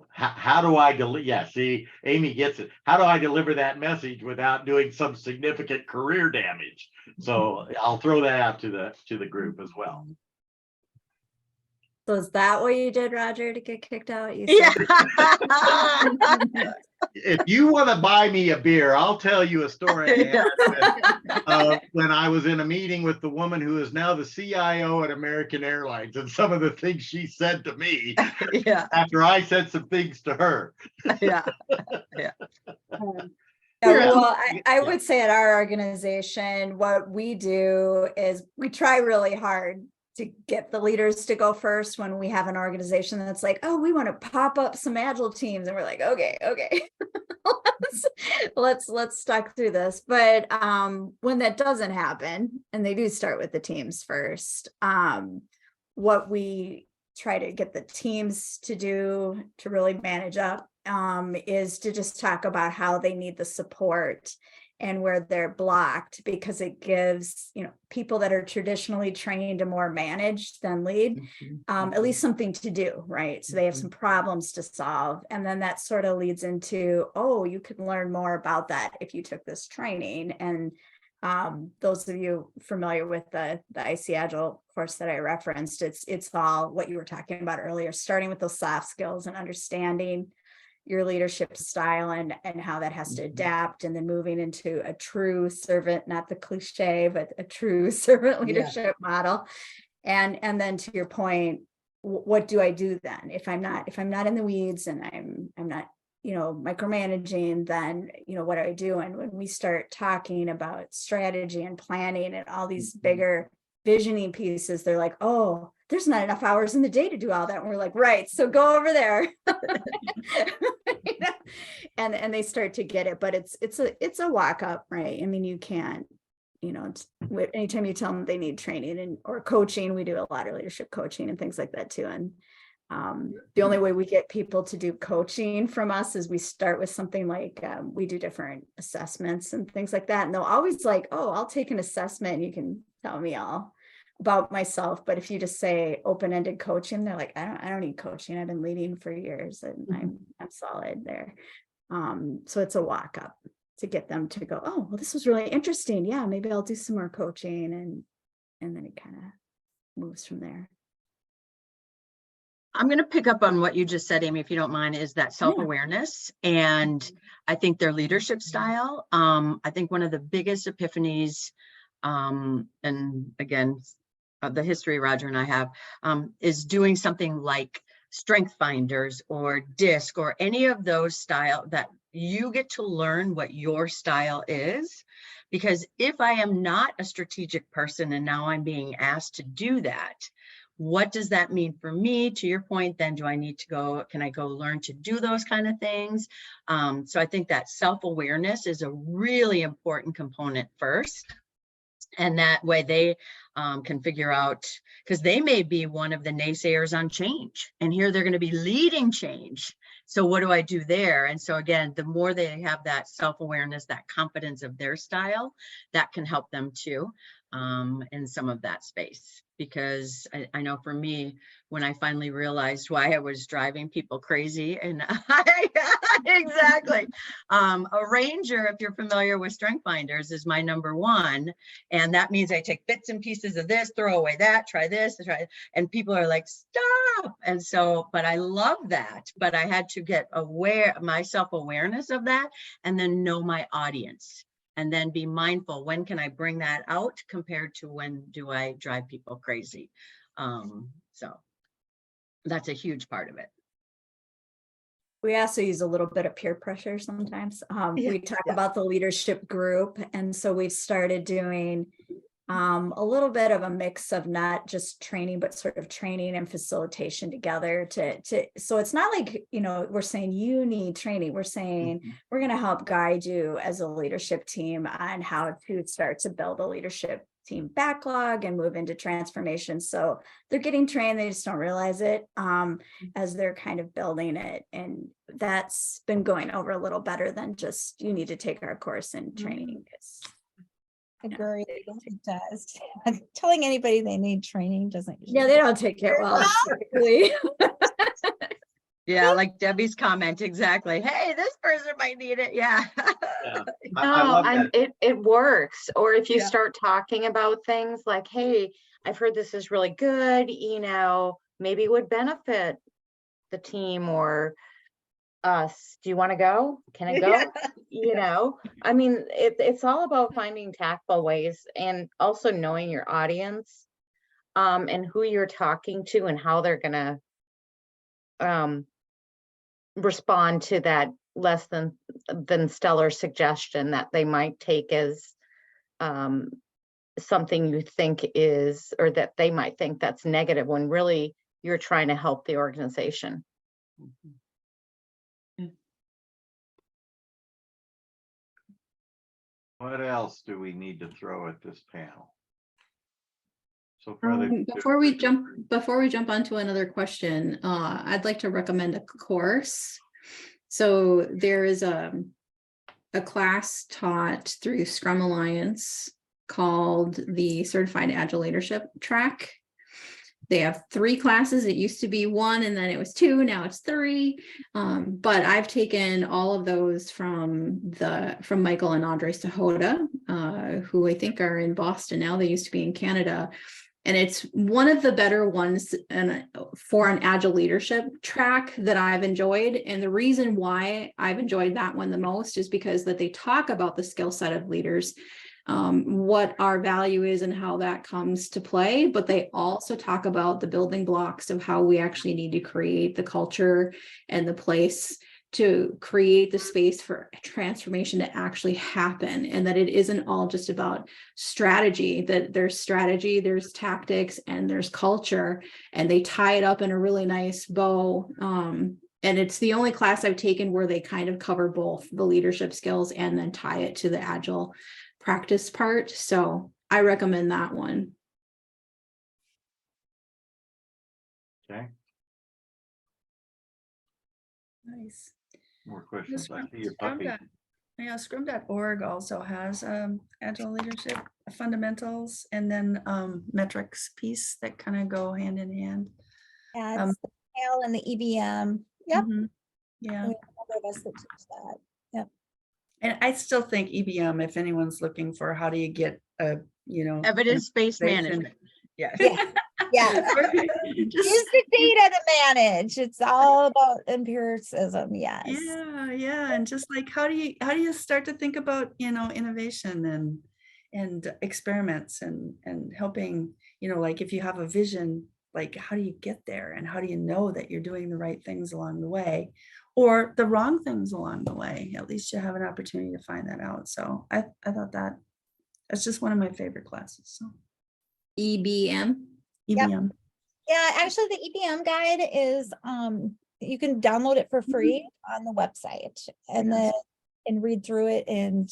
how do I deliver? Yeah, see, Amy gets it. How do I deliver that message without doing some significant career damage? So I'll throw that out to the group as well. So is that what you did, Rodger, to get kicked out? You Yeah. If you want to buy me a beer, I'll tell you a story I had when I was in a meeting with the woman who is now the CIO at American Airlines, and some of the things she said to me after I said some things to her. Well, I would say at our organization, what we do is we try really hard to get the leaders to go first when we have an organization that's like, oh, we want to pop up some Agile teams. And we're like, okay, let's talk through this. But when that doesn't happen, and they do start with the teams first, what we try to get the teams to do to really manage up is to just talk about how they need the support and where they're blocked, because it gives, people that are traditionally trained to more manage than lead, at least something to do, right? So they have some problems to solve. And then that sort of leads into, oh, you could learn more about that if you took this training. And those of you familiar with the IC Agile course that I referenced, it's all what you were talking about earlier, starting with those soft skills and understanding your leadership style and how that has to adapt, and then moving into a true servant, not the cliche, but a true servant leadership model. And then to your point, what do I do then if I'm not in the weeds and I'm not, micromanaging, then, what do I do? And when we start talking about strategy and planning and all these bigger visioning pieces, they're like, oh, there's not enough hours in the day to do all that. And we're like, right, so go over there. And they start to get it, but it's a walk up, right? I mean, you can't, anytime you tell them they need training or coaching, we do a lot of leadership coaching and things like that too. And the only way we get people to do coaching from us is we start with something like we do different assessments and things like that. And they'll always like, oh, I'll take an assessment and you can tell me all about myself. But if you just say open-ended coaching, they're like, I don't need coaching. I've been leading for years and I'm solid there. So it's a walk up to get them to go, oh, well, this was really interesting. Yeah, maybe I'll do some more coaching, and then it kind of moves from there. I'm going to pick up on what you just said, Amy, if you don't mind, is that self-awareness and I think their leadership style. I think one of the biggest epiphanies, and again, the history Rodger and I have, is doing something like Strength Finders or DISC or any of those style that you get to learn what your style is. Because if I am not a strategic person and now I'm being asked to do that, what does that mean for me? To your point, then do I need to go, can I go learn to do those kind of things? So I think that self-awareness is a really important component first. And that way they can figure out, because they may be one of the naysayers on change, and here they're going to be leading change. So what do I do there? And so again, the more they have that self-awareness, that confidence of their style, that can help them too in some of that space. Because I know for me, when I finally realized why I was driving people crazy, and exactly, a ranger, if you're familiar with Strength Finders, is my number one. And that means I take bits and pieces of this, throw away that, try this, and people are like, stop. And so, but I love that, but I had to get my self-awareness of that, and then know my audience. And then be mindful, when can I bring that out compared to when do I drive people crazy? So that's a huge part of it. We also use a little bit of peer pressure sometimes. We talk about the leadership group. And so we've started doing a little bit of a mix of not just training, but sort of training and facilitation together so it's not like, we're saying you need training. We're saying we're going to help guide you as a leadership team on how to start to build a leadership team backlog and move into transformation. So they're getting trained, they just don't realize it as they're kind of building it. And that's been going over a little better than just, you need to take our course in training. Agree. It does. Telling anybody they need training doesn't. Yeah, they don't take it well. Typically. Yeah, like Debbie's comment, exactly. Hey, this person might need it. Yeah. No, it works. Or if you start talking about things like, hey, I've heard this is really good, maybe it would benefit the team or us. Do you want to go? Can I go? I mean, it's all about finding tactful ways and also knowing your audience and who you're talking to and how they're going to respond to that less than stellar suggestion that they might take as something you think is, or that they might think that's negative when really you're trying to help the organization. What else do we need to throw at this panel? So far, before we jump onto another question, I'd like to recommend a course. So there is a class taught through Scrum Alliance called the Certified Agile Leadership Track. They have 3 classes. It used to be 1 and then it was 2, now it's 3. But I've taken all of those from Michael and Andre Sahota, who I think are in Boston now. They used to be in Canada. And it's one of the better ones for an Agile leadership track that I've enjoyed. And the reason why I've enjoyed that one the most is because that they talk about the skill set of leaders, what our value is and how that comes to play. But they also talk about the building blocks of how we actually need to create the culture and the place to create the space for transformation to actually happen, and that it isn't all just about strategy, that there's strategy, there's tactics, and there's culture, and they tie it up in a really nice bow. And it's the only class I've taken where they kind of cover both the leadership skills and then tie it to the Agile practice part. So I recommend that one. Okay, Nice. more questions. I Scrum- see your Scrum puppy. dot- Yeah, Scrum.org also has Agile leadership fundamentals and then metrics piece that kind of go hand in hand. Yeah, it's the PAL and the EBM. Yep. Mhm. Yeah. We have a number of us that teach that. Yep. And I still think EBM, if anyone's looking for how do you get an Evidence-based organization- management. Yes. Yeah. Yeah. Just- Use the data to manage. It's all about empiricism. Yes. Yeah. And just like, how do you start to think about, innovation and experiments and helping, like if you have a vision, like how do you get there and how do you know that you're doing the right things along the way or the wrong things along the way? At least you have an opportunity to find that out. So I thought that's just one of my favorite classes. So EBM. Yep. EBM. Yeah, actually the EBM guide is you can download it for free on the website and then read through it, and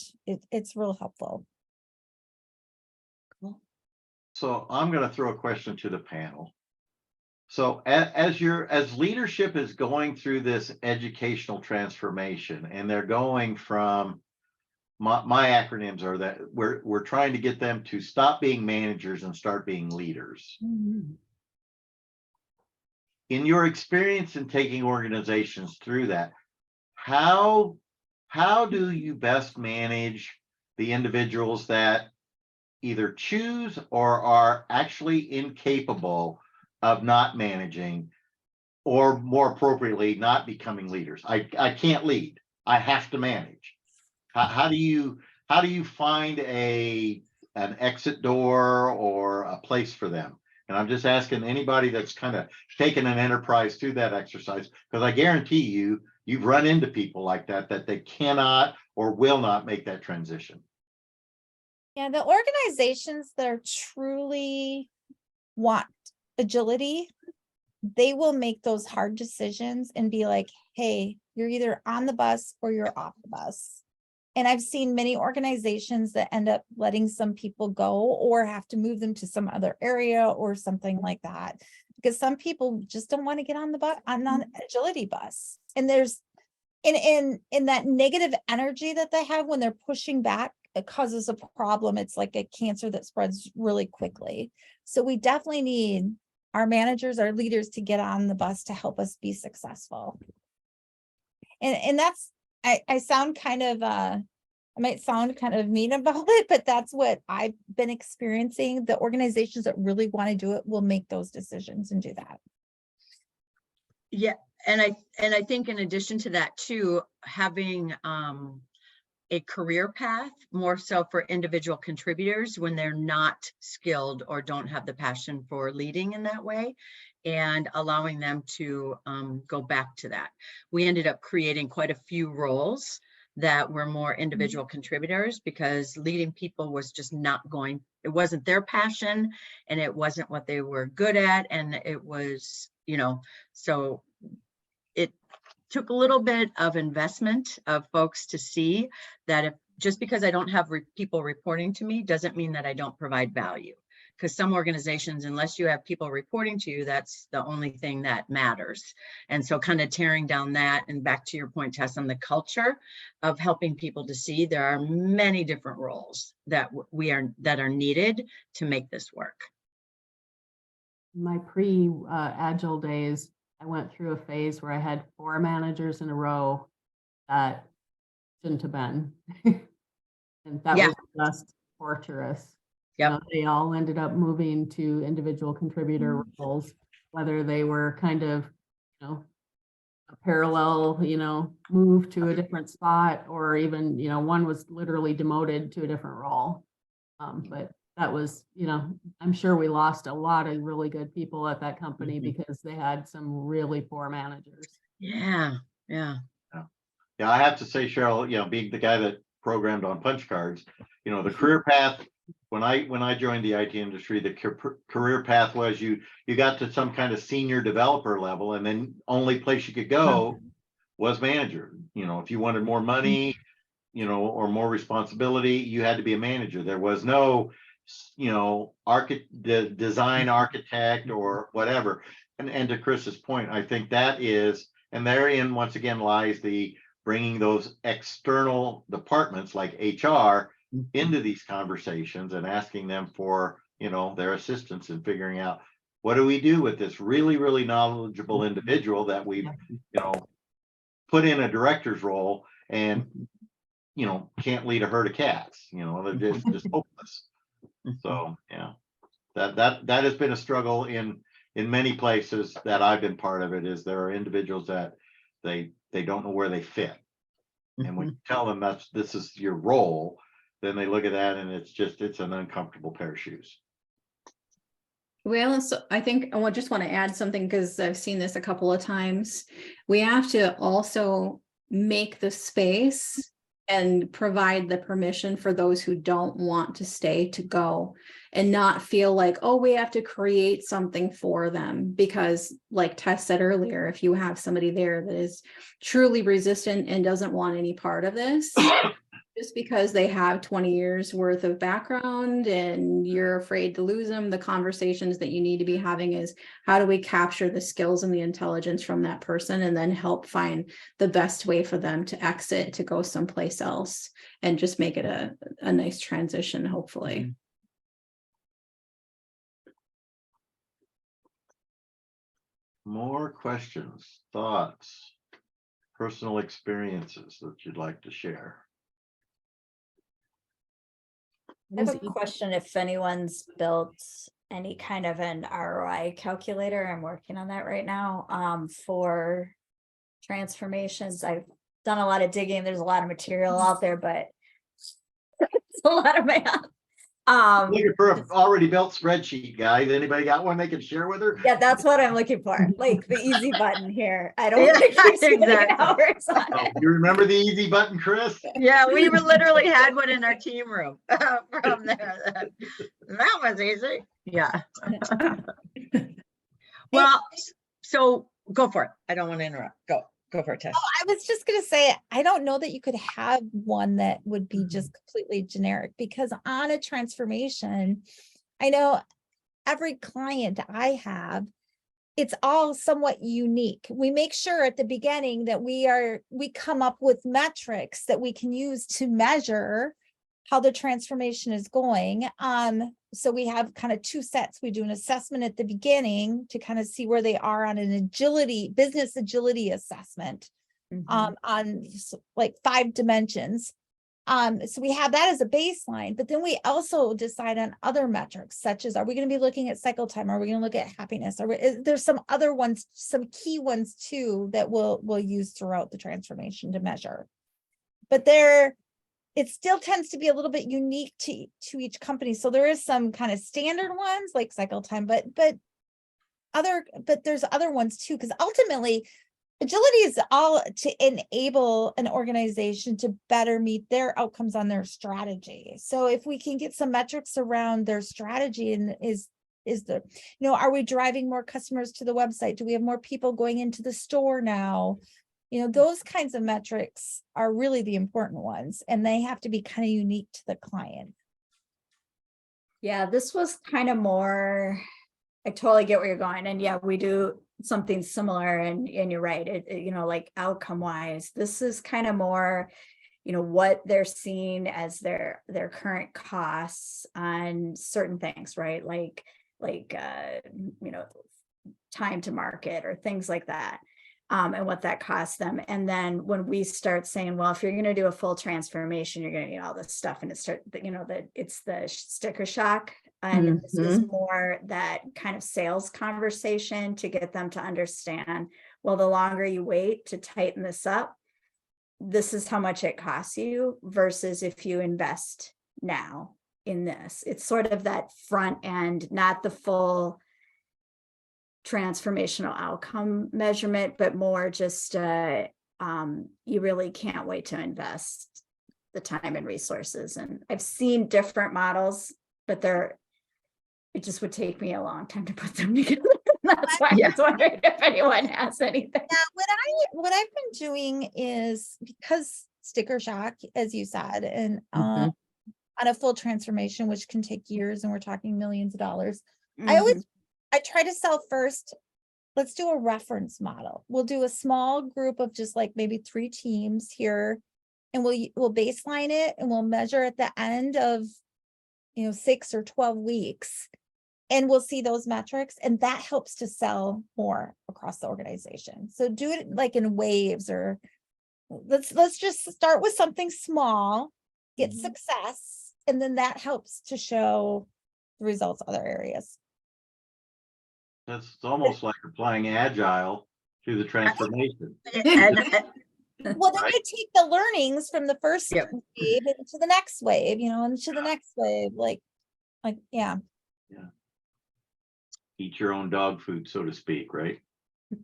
it's real helpful. So I'm going to throw a question to the panel. So as leadership is going through this educational transformation, and they're going from my acronyms are that we're trying to get them to stop being managers and start being leaders. Mhm. In your experience in taking organizations through that, how do you best manage the individuals that either choose or are actually incapable of not managing, or more appropriately, not becoming leaders? I can't lead. I have to manage. How do you find an exit door or a place for them? And I'm just asking anybody that's kind of taken an enterprise through that exercise, because I guarantee you've run into people like that they cannot or will not make that transition. Yeah, the organizations that are truly want agility, they will make those hard decisions and be like, hey, you're either on the bus or you're off the bus. And I've seen many organizations that end up letting some people go or have to move them to some other area or something like that, because some people just don't want to get on the bus, on the agility bus. And there's in that negative energy that they have when they're pushing back, it causes a problem. It's like a cancer that spreads really quickly. So we definitely need our managers, our leaders to get on the bus to help us be successful. And that's, I sound kind of, I might sound kind of mean about it, but that's what I've been experiencing. The organizations that really want to do it will make those decisions and do that. Yeah, and I think in addition to that too, having a career path more so for individual contributors when they're not skilled or don't have the passion for leading in that way, and allowing them to go back to that. We ended up creating quite a few roles that were more individual contributors, because leading people was just not going, it wasn't their passion and it wasn't what they were good at. And it was, so it took a little bit of investment of folks to see that if just because I don't have people reporting to me doesn't mean that I don't provide value. Because some organizations, unless you have people reporting to you, that's the only thing that matters. And so kind of tearing down that, and back to your point, Tess, on the culture of helping people to see there are many different roles that that are needed to make this work. My pre-Agile days, I went through a phase where I had 4 managers in a row that shouldn't have been. And that was just torturous. Yep. They all ended up moving to individual contributor roles, whether they were kind of, a parallel, move to a different spot, or even, one was literally demoted to a different role. But that was, I'm sure we lost a lot of really good people at that company because they had some really poor managers. Yeah. Yeah, I have to say, Cheryl, being the guy that programmed on punch cards, the career path, when I joined the IT industry, the career path was you got to some kind of senior developer level, and then only place you could go was manager. If you wanted more money, or more responsibility, you had to be a manager. There was no, design architect or whatever. And to Chris's point, I think that is, and therein once again lies the bringing those external departments like HR into these conversations and asking them for, their assistance in figuring out, what do we do with this really, really knowledgeable individual that we've, put in a director's role and, can't lead a herd of cats, they're just hopeless. So, yeah, that has been a struggle in many places that I've been part of it. Is there are individuals that they don't know where they fit. And when you tell them this is your role, then they look at that and it's an uncomfortable pair of shoes. Well, so I think I just want to add something because I've seen this a couple of times. We have to also make the space and provide the permission for those who don't want to stay to go, and not feel like, oh, we have to create something for them. Because like Tess said earlier, if you have somebody there that is truly resistant and doesn't want any part of this, just because they have 20 years worth of background and you're afraid to lose them, the conversations that you need to be having is, how do we capture the skills and the intelligence from that person and then help find the best way for them to exit, to go someplace else, and just make it a nice transition, hopefully. More questions, thoughts, personal experiences that you'd like to share? I have a question if anyone's built any kind of an ROI calculator. I'm working on that right now for transformations. I've done a lot of digging. There's a lot of material out there, but it's a lot of math. Looking for an already built spreadsheet, guys. Anybody got one they can share with her? Yeah, that's what I'm looking for. Like the easy button here. I don't think you're spending hours on Oh, it. you remember the easy button, Chris? Yeah, we literally had one in our team room from there. That was easy. Yeah. Well, so go for it. I don't want to interrupt. Go for it, Tess. I was just going to say, I don't know that you could have one that would be just completely generic, because on a transformation, I know every client I have, it's all somewhat unique. We make sure at the beginning that we come up with metrics that we can use to measure how the transformation is going. So we have kind of two sets. We do an assessment at the beginning to kind of see where they are on an business agility assessment, on like 5 dimensions. So we have that as a baseline, but then we also decide on other metrics, such as, are we going to be looking at cycle time? Are we going to look at happiness? There's some other ones, some key ones too, that we'll use throughout the transformation to measure. But it still tends to be a little bit unique to each company. So there is some kind of standard ones like cycle time, but there's other ones too, because ultimately agility is all to enable an organization to better meet their outcomes on their strategy. So if we can get some metrics around their strategy, and are we driving more customers to the website? Do we have more people going into the store now? Those kinds of metrics are really the important ones, and they have to be kind of unique to the client. Yeah, this was kind of more, I totally get where you're going. And yeah, we do something similar, and you're right. Like outcome wise, this is kind of more, what they're seeing as their current costs on certain things, right? Like time to market or things like that. and what that costs them. And then when we start saying, well, if you're going to do a full transformation, you're going to need all this stuff, and it's the sticker shock. And this is more that kind of sales conversation to get them to understand, well, the longer you wait to tighten this up, this is how much it costs you versus if you invest now in this. It's sort of that front end, not the full transformational outcome measurement, but more just you really can't wait to invest the time and resources. And I've seen different models, but it just would take me a long time to put them together. That's why I was wondering if anyone has anything. Yeah, what I've been doing is, because sticker shock, as you said, and on a full transformation, which can take years, and we're talking millions of dollars, I try to sell first. Let's do a reference model. We'll do a small group of just like maybe 3 teams here, and we'll baseline it, and we'll measure at the end of 6 or 12 weeks. And we'll see those metrics, and that helps to sell more across the organization. So do it like in waves, or let's just start with something small, get success, and then that helps to show the results other areas. That's almost like applying Agile to the transformation. Well, then you take the learnings from the first wave into the next wave, into the next wave, like, yeah. Eat your own dog food, so to speak, right?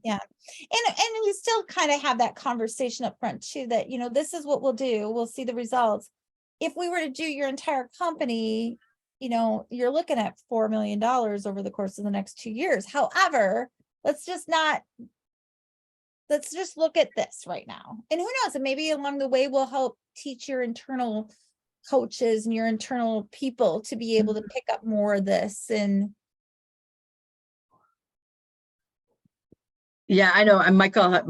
Yeah. And you still kind of have that conversation up front too, that, this is what we'll do. We'll see the results. If we were to do your entire company, you're looking at $4 million over the course of the next 2 years. However, let's just look at this right now. And who knows, and maybe along the way we'll help teach your internal coaches and your internal people to be able to pick up more of this. And yeah, I know. And Michael,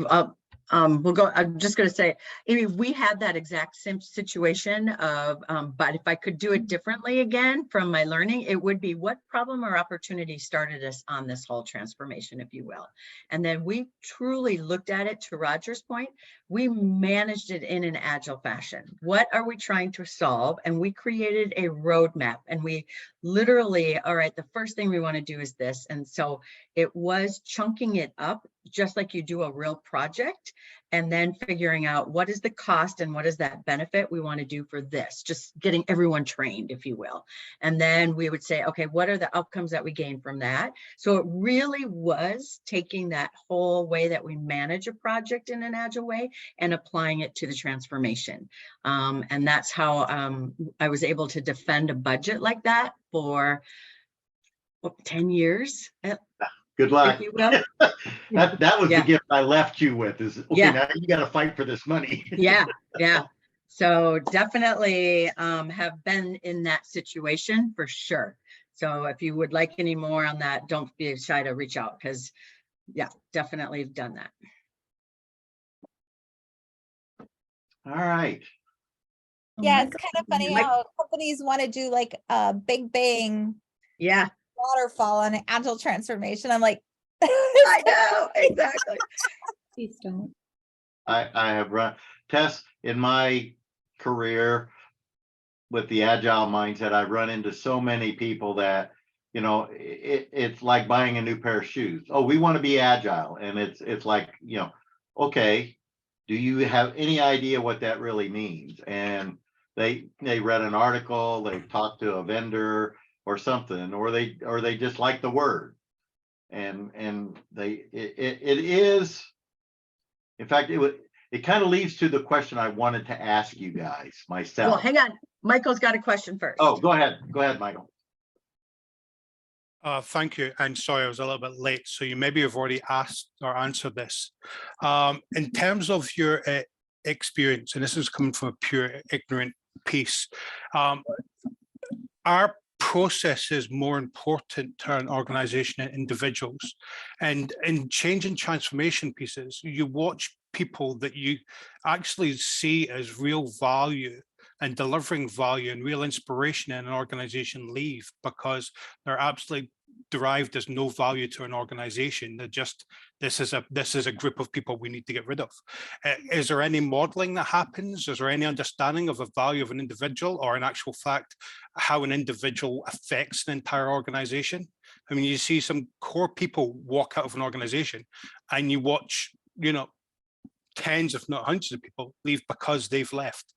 we'll go. I'm just going to say, Amy, we had that exact same situation of, but if I could do it differently again from my learning, it would be, what problem or opportunity started us on this whole transformation, if you will. And then we truly looked at it, to Rodger's point, we managed it in an agile fashion. What are we trying to solve? And we created a roadmap, and we literally, all right, the first thing we want to do is this. And so it was chunking it up, just like you do a real project, and then figuring out what is the cost and what is that benefit we want to do for this, just getting everyone trained, if you will. And then we would say, okay, what are the outcomes that we gain from that? So it really was taking that whole way that we manage a project in an agile way and applying it to the transformation. And that's how I was able to defend a budget like that for 10 years. Good luck. If you will. that was the gift I left you with, is okay, now you got to fight for this money. Yeah. So definitely have been in that situation for sure. So if you would like any more on that, don't be shy to reach out, because definitely have done that. All right. yeah, it's kind of funny how companies want to do like a big bang waterfall on an agile transformation. I'm like, I know, exactly. Please don't. I have run, Tess, in my career with the agile mindset, I've run into so many people that, it's like buying a new pair of shoes. Oh, we want to be agile. And it's like, okay, do you have any idea what that really means? And they read an article, they talked to a vendor or something, or they just like the word. And it is, in fact, it kind of leads to the question I wanted to ask you guys myself. Well, hang on, Michael's got a question first. Oh, go ahead, Michael. Thank you, and sorry I was a little bit late, so you maybe have already asked or answered this. In terms of your experience, and this is coming from a pure ignorant piece, are processes more important to an organization and individuals? And in change and transformation pieces, you watch people that you actually see as real value and delivering value and real inspiration in an organization leave because they're absolutely derived as no value to an organization. They're just, this is a group of people we need to get rid of. Is there any modeling that happens? Is there any understanding of the value of an individual, or in actual fact, how an individual affects the entire organization? I mean, you see some core people walk out of an organization and you watch, you know, tens, if not hundreds of people leave because they've left,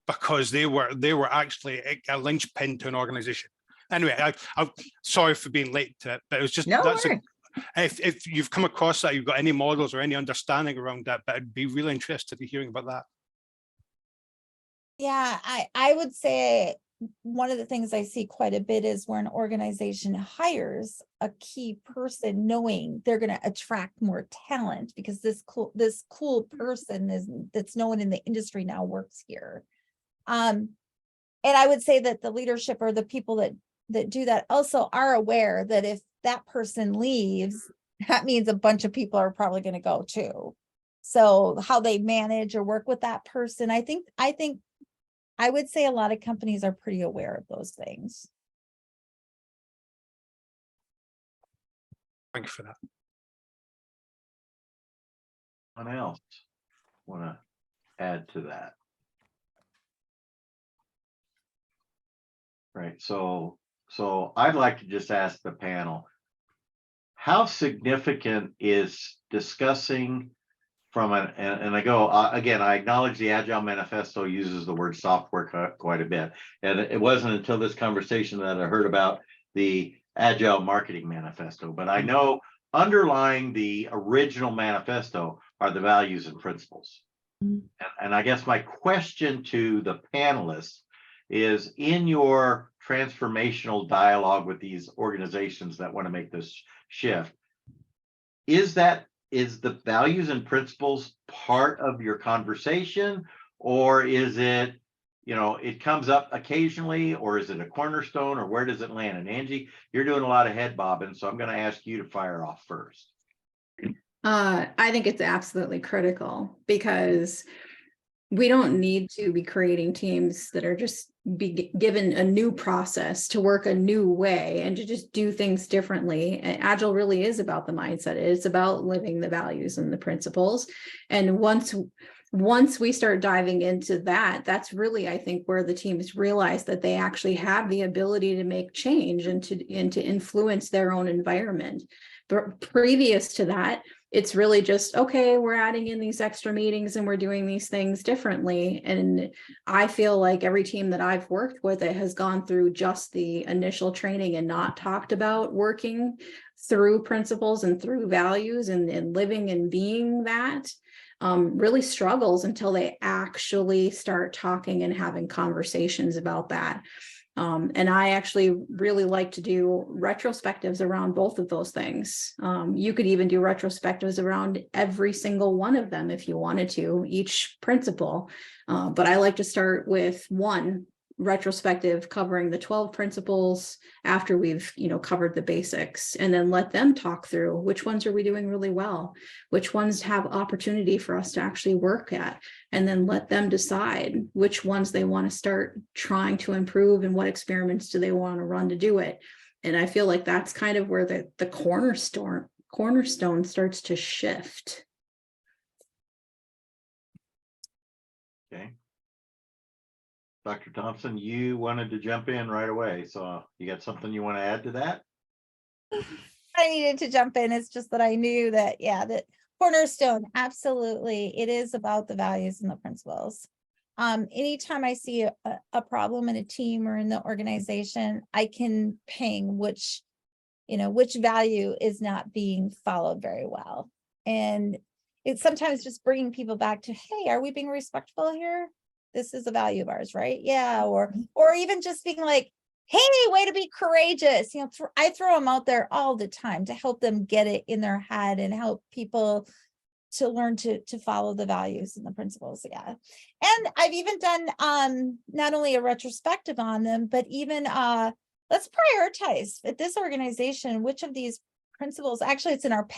because they were actually a linchpin to an organization. Anyway, I'm sorry for being late to it, but it was just, No that's worries. if you've come across that, you've got any models or any understanding around that, but I'd be really interested in hearing about that. Yeah, I would say one of the things I see quite a bit is where an organization hires a key person knowing they're going to attract more talent because this cool person that's known in the industry now works here. And I would say that the leadership or the people that do that also are aware that if that person leaves, that means a bunch of people are probably going to go too. So how they manage or work with that person, I think I would say a lot of companies are pretty aware of those things. Thank you for that. Anyone else want to add to that? Right, so I'd like to just ask the panel, how significant is discussing from and I go, again, I acknowledge the Agile Manifesto uses the word software quite a bit. And it wasn't until this conversation that I heard about the Agile Marketing Manifesto, but I know underlying the original manifesto are the values and principles. And I guess my question to the panelists is, in your transformational dialogue with these organizations that want to make this shift, is the values and principles part of your conversation, or is it, you know, it comes up occasionally, or is it a cornerstone, or where does it land? And Angie, you're doing a lot of head bobbing, so I'm going to ask you to fire off first. I think it's absolutely critical, because we don't need to be creating teams that are just be given a new process to work a new way and to just do things differently. And Agile really is about the mindset. It's about living the values and the principles. And once we start diving into that, that's really, I think, where the teams realize that they actually have the ability to make change and to influence their own environment. But previous to that, it's really just, okay, we're adding in these extra meetings and we're doing these things differently. And I feel like every team that I've worked with, it has gone through just the initial training and not talked about working through principles and through values and living and being that, really struggles until they actually start talking and having conversations about that. And I actually really like to do retrospectives around both of those things. You could even do retrospectives around every single one of them if you wanted to, each principle. But I like to start with one retrospective covering the 12 principles after we've, covered the basics, and then let them talk through which ones are we doing really well, which ones have opportunity for us to actually work at, and then let them decide which ones they want to start trying to improve and what experiments do they want to run to do it. And I feel like that's kind of where the cornerstone starts to shift. Okay. Dr. Thompson, you wanted to jump in right away. So you got something you want to add to that? I needed to jump in. It's just that I knew that, that cornerstone, absolutely. It is about the values and the principles. Anytime I see a problem in a team or in the organization, I can ping which value is not being followed very well. And it's sometimes just bringing people back to, hey, are we being respectful here? This is a value of ours, right? Yeah. Or even just being like, hey, way to be courageous. I throw them out there all the time to help them get it in their head and help people to learn to follow the values and the principles. Yeah. And I've even done not only a retrospective on them, but even let's prioritize at this organization, which of these principles, actually it's in our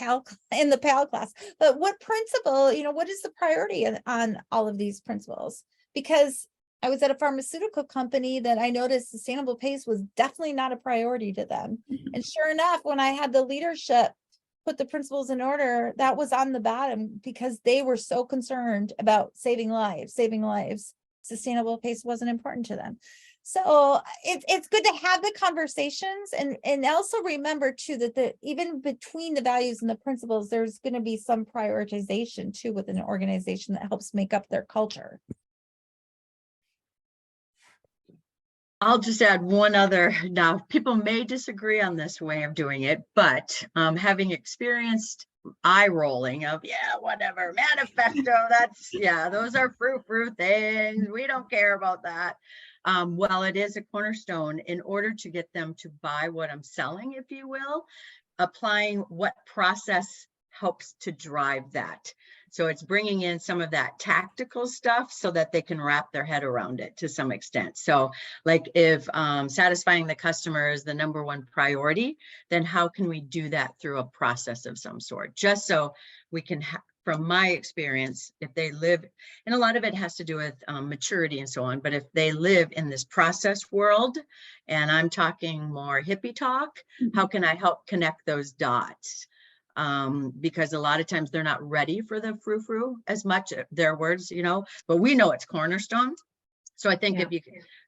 in the PAL class, but what principle, what is the priority on all of these principles? Because I was at a pharmaceutical company that I noticed sustainable pace was definitely not a priority to them. And sure enough, when I had the leadership put the principles in order, that was on the bottom because they were so concerned about saving lives. Sustainable pace wasn't important to them. So it's good to have the conversations and also remember too that even between the values and the principles, there's going to be some prioritization too within an organization that helps make up their culture. I'll just add one other. Now, people may disagree on this way of doing it, but having experienced eye rolling of, yeah, whatever, manifesto, that's, yeah, those are frou-frou things. We don't care about that. Well, it is a cornerstone in order to get them to buy what I'm selling, if you will, applying what process helps to drive that. So it's bringing in some of that tactical stuff so that they can wrap their head around it to some extent. So like if satisfying the customer is the number one priority, then how can we do that through a process of some sort? Just so we can, from my experience, if they live, and a lot of it has to do with maturity and so on, but if they live in this process world, and I'm talking more hippie talk, how can I help connect those dots? Because a lot of times they're not ready for the frou-frou as much, their words, you know, but we know it's cornerstone. So I think if you,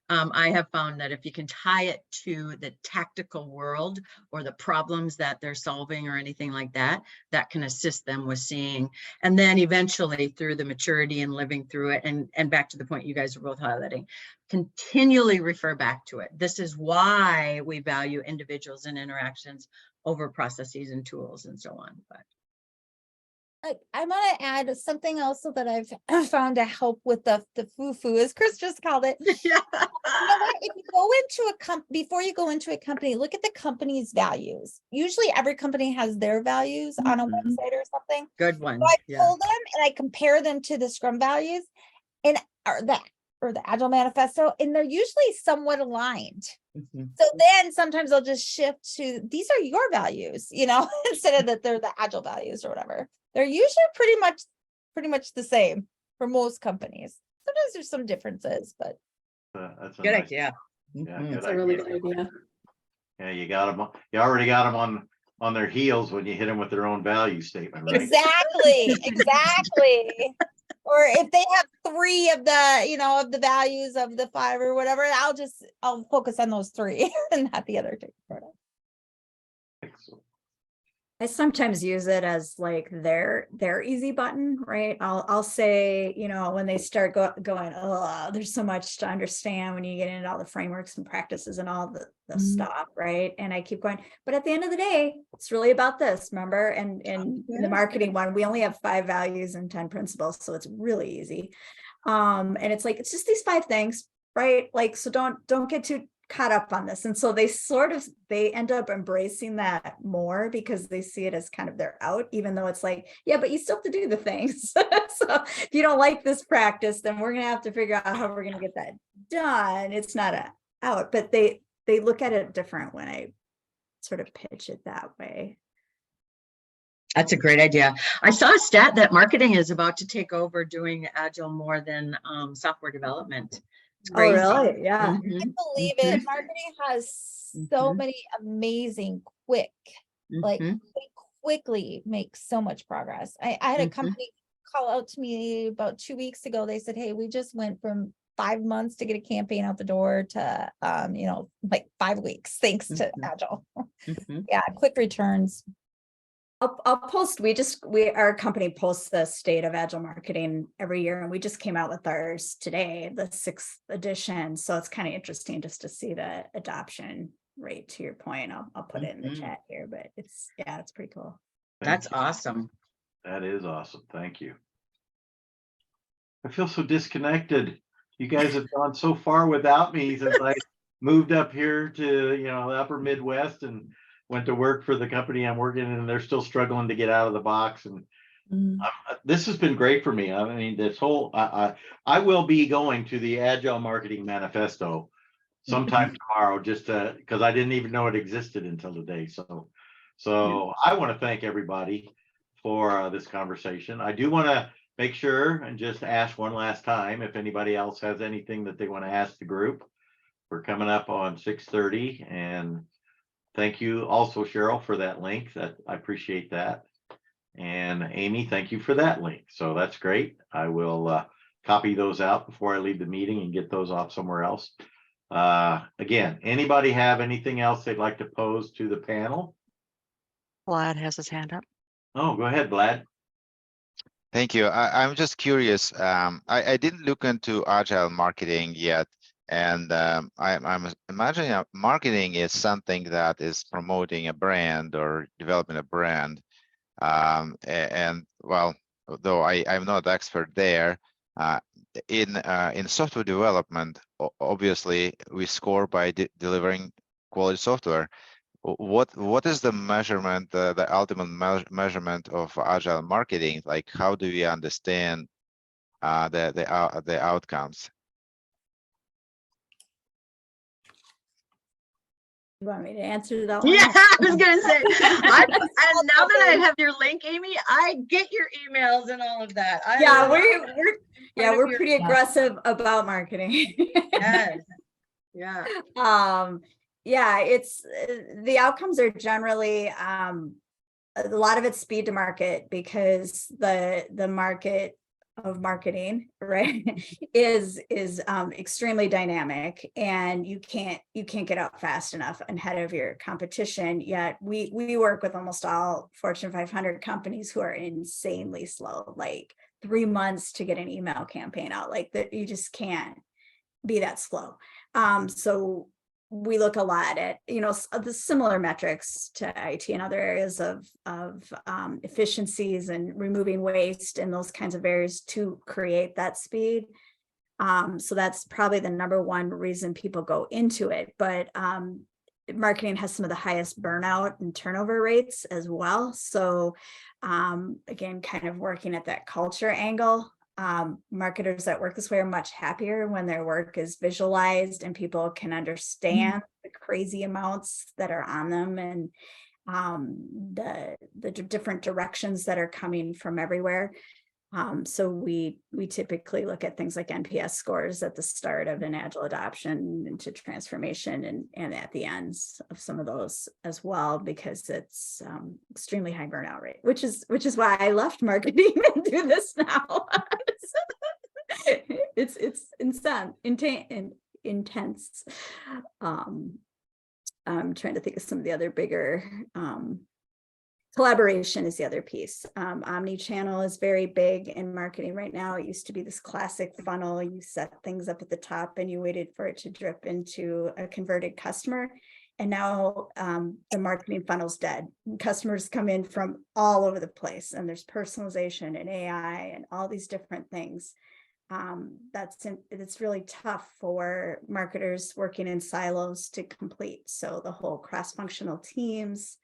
I have found that if you can tie it to the tactical world or the problems that they're solving or anything like that, that can assist them with seeing, and then eventually through the maturity and living through it, and back to the point you guys are both highlighting, continually refer back to it. This is why we value individuals and interactions over processes and tools and so on. But I want to add something else that I've found to help with the foo-foo, as Chris just called it. yeah. You know what? If you go into a company, before you go into a company, look at the company's values. Usually every company has their values on a website or something. Good one. So I Yeah. pull them and I compare them to the Scrum values and or the Agile Manifesto, and they're usually somewhat aligned. So then sometimes I'll just shift to, these are your values, you know, instead of that they're the Agile values or whatever. They're usually pretty much the same for most companies. Sometimes there's some differences, but That's a Good nice- idea. Yeah, Mhm. good It's a really idea. good idea. Yeah, you already got them on their heels when you hit them with their own value statement, right? exactly. Or if they have 3 of the, you know, of the values of the 5 or whatever, I'll focus on those 3 and not the other 2. Excellent. I sometimes use it as like their easy button, right? I'll say, you know, when they start going, oh, there's so much to understand when you get into all the frameworks and practices and all the stuff, right? And I keep going, but at the end of the day, it's really about this, remember? And in the marketing one, we only have 5 values and 10 principles, so it's really easy. And it's like, it's just these 5 things, right? Like, so don't get too caught up on this. And so they end up embracing that more because they see it as kind of their out, even though it's like, yeah, but you still have to do the things. So if you don't like this practice, then we're going to have to figure out how we're going to get that done. It's not a out, but they look at it different when I sort of pitch it that way. That's a great idea. I saw a stat that marketing is about to take over doing Agile more than software development. It's crazy. Oh, really? Yeah. I believe it. Marketing has so many amazing quickly make so much progress. I had a company call out to me about 2 weeks ago. They said, hey, we just went from 5 months to get a campaign out the door to, you know, like 5 weeks, thanks to Agile. Yeah, quick returns. I'll post, our company posts the state of Agile marketing every year, and we just came out with ours today, the 6th edition. So it's kind of interesting just to see the adoption rate, to your point. I'll put it in the chat here, but it's pretty cool. That's awesome. That is awesome. Thank you. I feel so disconnected. You guys have gone so far without me since I moved up here to, you know, the upper Midwest and went to work for the company I'm working in, and they're still struggling to get out of the box. And this has been great for me. I mean, this whole, I will be going to the Agile Marketing Manifesto sometime tomorrow, just because I didn't even know it existed until today. So I want to thank everybody for this conversation. I do want to make sure and just ask one last time if anybody else has anything that they want to ask the group. We're coming up on 6:30, and thank you also, Cheryl, for that link. That I appreciate that. And Amy, thank you for that link. So that's great. I will copy those out before I leave the meeting and get those off somewhere else. Again, anybody have anything else they'd like to pose to the panel? Vlad has his hand up. Oh, go ahead, Vlad. Thank you. I'm just curious. I didn't look into agile marketing yet, and I'm imagining marketing is something that is promoting a brand or developing a brand. And well, though I'm not expert there, in software development, obviously we score by delivering quality software. What is the measurement, the ultimate measurement of agile marketing? Like, how do we understand the outcomes? You want me to answer that one? Yeah, I was gonna say, and now that I have your link, Amy, I get your emails and all of that. Yeah, Part of we're your- pretty aggressive about marketing. Yes, yeah. Yeah, it's the outcomes are generally a lot of it's speed to market, because the market of marketing, right, is extremely dynamic, and you can't get out fast enough ahead of your competition. Yet we work with almost all Fortune 500 companies who are insanely slow, like 3 months to get an email campaign out. Like that, you just can't be that slow. So we look a lot at, the similar metrics to IT and other areas of efficiencies and removing waste and those kinds of areas to create that speed. So that's probably the number one reason people go into it. But marketing has some of the highest burnout and turnover rates as well. So again, kind of working at that culture angle. Marketers that work this way are much happier when their work is visualized and people can understand the crazy amounts that are on them, and the different directions that are coming from everywhere. So we typically look at things like NPS scores at the start of an agile adoption into transformation, and at the ends of some of those as well, because it's extremely high burnout rate, which is why I left marketing and do this now. It's intense. I'm trying to think of some of the other bigger collaboration is the other piece. Omni-channel is very big in marketing right now. It used to be this classic funnel. You set things up at the top and you waited for it to drip into a converted customer. And now the marketing funnel's dead. Customers come in from all over the place, and there's personalization and AI and all these different things. It's really tough for marketers working in silos to complete. So the whole cross-functional teams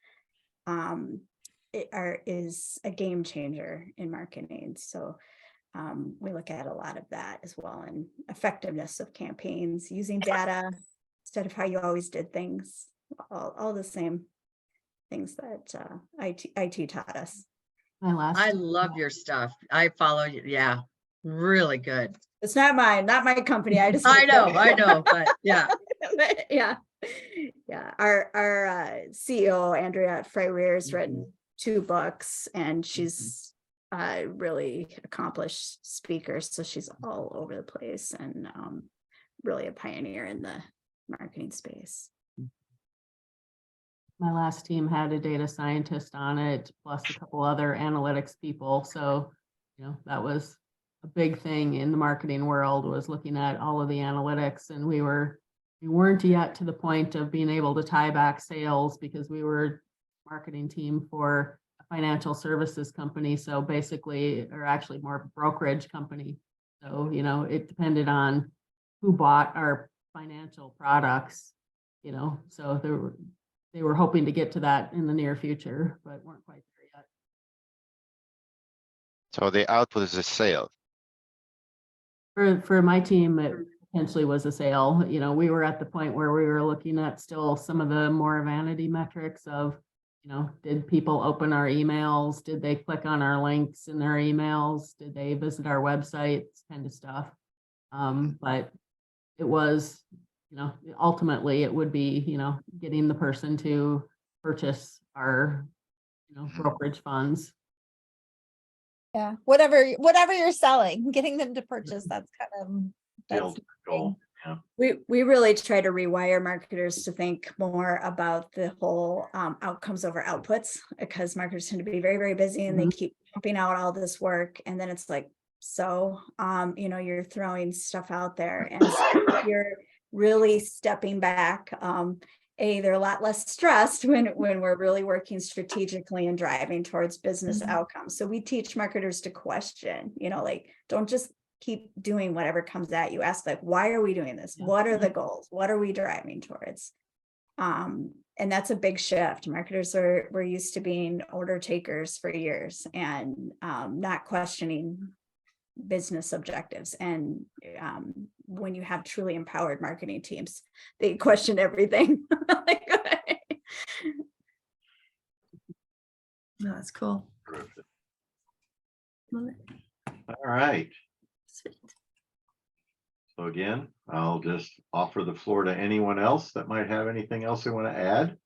is a game changer in marketing. So we look at a lot of that as well, and effectiveness of campaigns, using data instead of how you always did things, all the same things that IT taught us. I love your stuff. I follow you. Yeah, really good. It's not my company. I know, but yeah. yeah. Our CEO, Andrea Freire, has written 2 books, and she's a really accomplished speaker. So she's all over the place, and really a pioneer in the marketing space. My last team had a data scientist on it, plus a couple other analytics people. So, that was a big thing in the marketing world, was looking at all of the analytics. And we weren't yet to the point of being able to tie back sales, because we were a marketing team for a financial services company. So basically, or actually more brokerage company. So, it depended on who bought our financial products, so they were hoping to get to that in the near future, but weren't quite there yet. So the output is a sale. For my team, it potentially was a sale. We were at the point where we were looking at still some of the more vanity metrics of you know, did people open our emails? Did they click on our links in their emails? Did they visit our websites, kind of stuff? But it was, you know, ultimately it would be, you know, getting the person to purchase our, you know, brokerage funds. Yeah, whatever you're selling, getting them to purchase, that's kind of, The that's ultimate goal. Yeah. We really try to rewire marketers to think more about the whole outcomes over outputs, because marketers tend to be very, very busy and they keep pumping out all this work. And then it's like, so, you know, you're throwing stuff out there, and so you're really stepping back. They're a lot less stressed when we're really working strategically and driving towards business outcomes. So we teach marketers to question, you know, like, don't just keep doing whatever comes at you. Ask, like, why are we doing this? What are the goals? What are we driving towards? And that's a big shift. Marketers were used to being order takers for years and not questioning business objectives. And when you have truly empowered marketing teams, they question everything. No, that's cool. Terrific. Love it. All right. Sweet. So again, I'll just offer the floor to anyone else that might have anything else they want to add.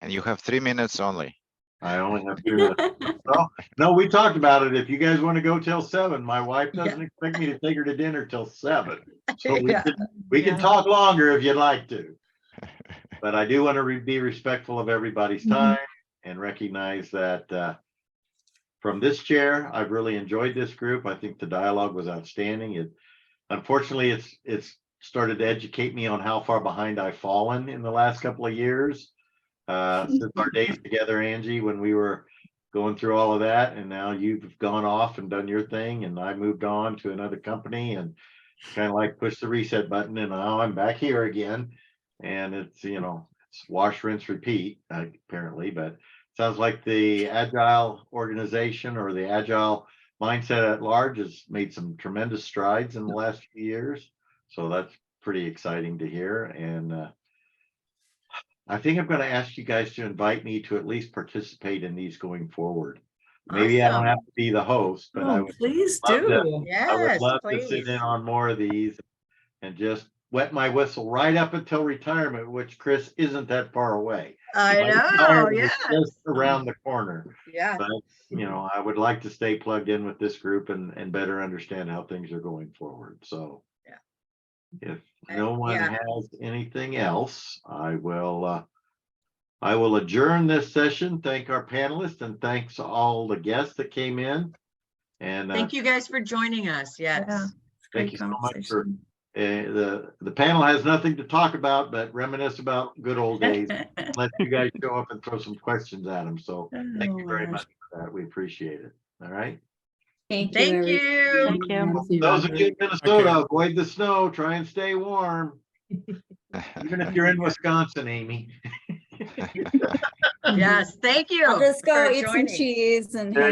And you have 3 minutes only. I only have 2 minutes. Well, no, we talked about it. If you guys want to go till 7, my wife doesn't expect me to take her to dinner till 7. So we can talk longer if you'd like to. But I do want to be respectful of everybody's time and recognize that from this chair, I've really enjoyed this group. I think the dialogue was outstanding. Unfortunately, it's started to educate me on how far behind I've fallen in the last couple of years. Since our days together, Angie, when we were going through all of that, and now you've gone off and done your thing, and I moved on to another company and kind of like push the reset button, and now I'm back here again. And it's, you know, it's wash, rinse, repeat, apparently, but it sounds like the Agile organization or the Agile mindset at large has made some tremendous strides in the last few years. So that's pretty exciting to hear. And I think I'm going to ask you guys to invite me to at least participate in these going forward. Maybe I don't have to be the host, but I would Please love to- do. I would Yes, love to please. sit in on more of these and just wet my whistle right up until retirement, which Chris isn't that far away. I My know, retirement is yeah. just around the corner. Yeah. But you know, I would like to stay plugged in with this group and better understand how things are going forward. So if no one has anything else, I will adjourn this session. Thank our panelists and thanks all the guests that came in. And Thank you guys for joining us. Yes. Yeah, thank great you so much for conversation. the panel has nothing to talk about but reminisce about good old days. Let you guys show up and throw some questions at them. So thank you very much for that. We appreciate it. All right. Thank you. Thank everyone. you. Thank you. See you, Those of Roger. you in Minnesota, avoid the snow. Try and stay warm. Even if you're in Wisconsin, Amy. Yes, thank you. I'll just go for eat some joining. cheese and There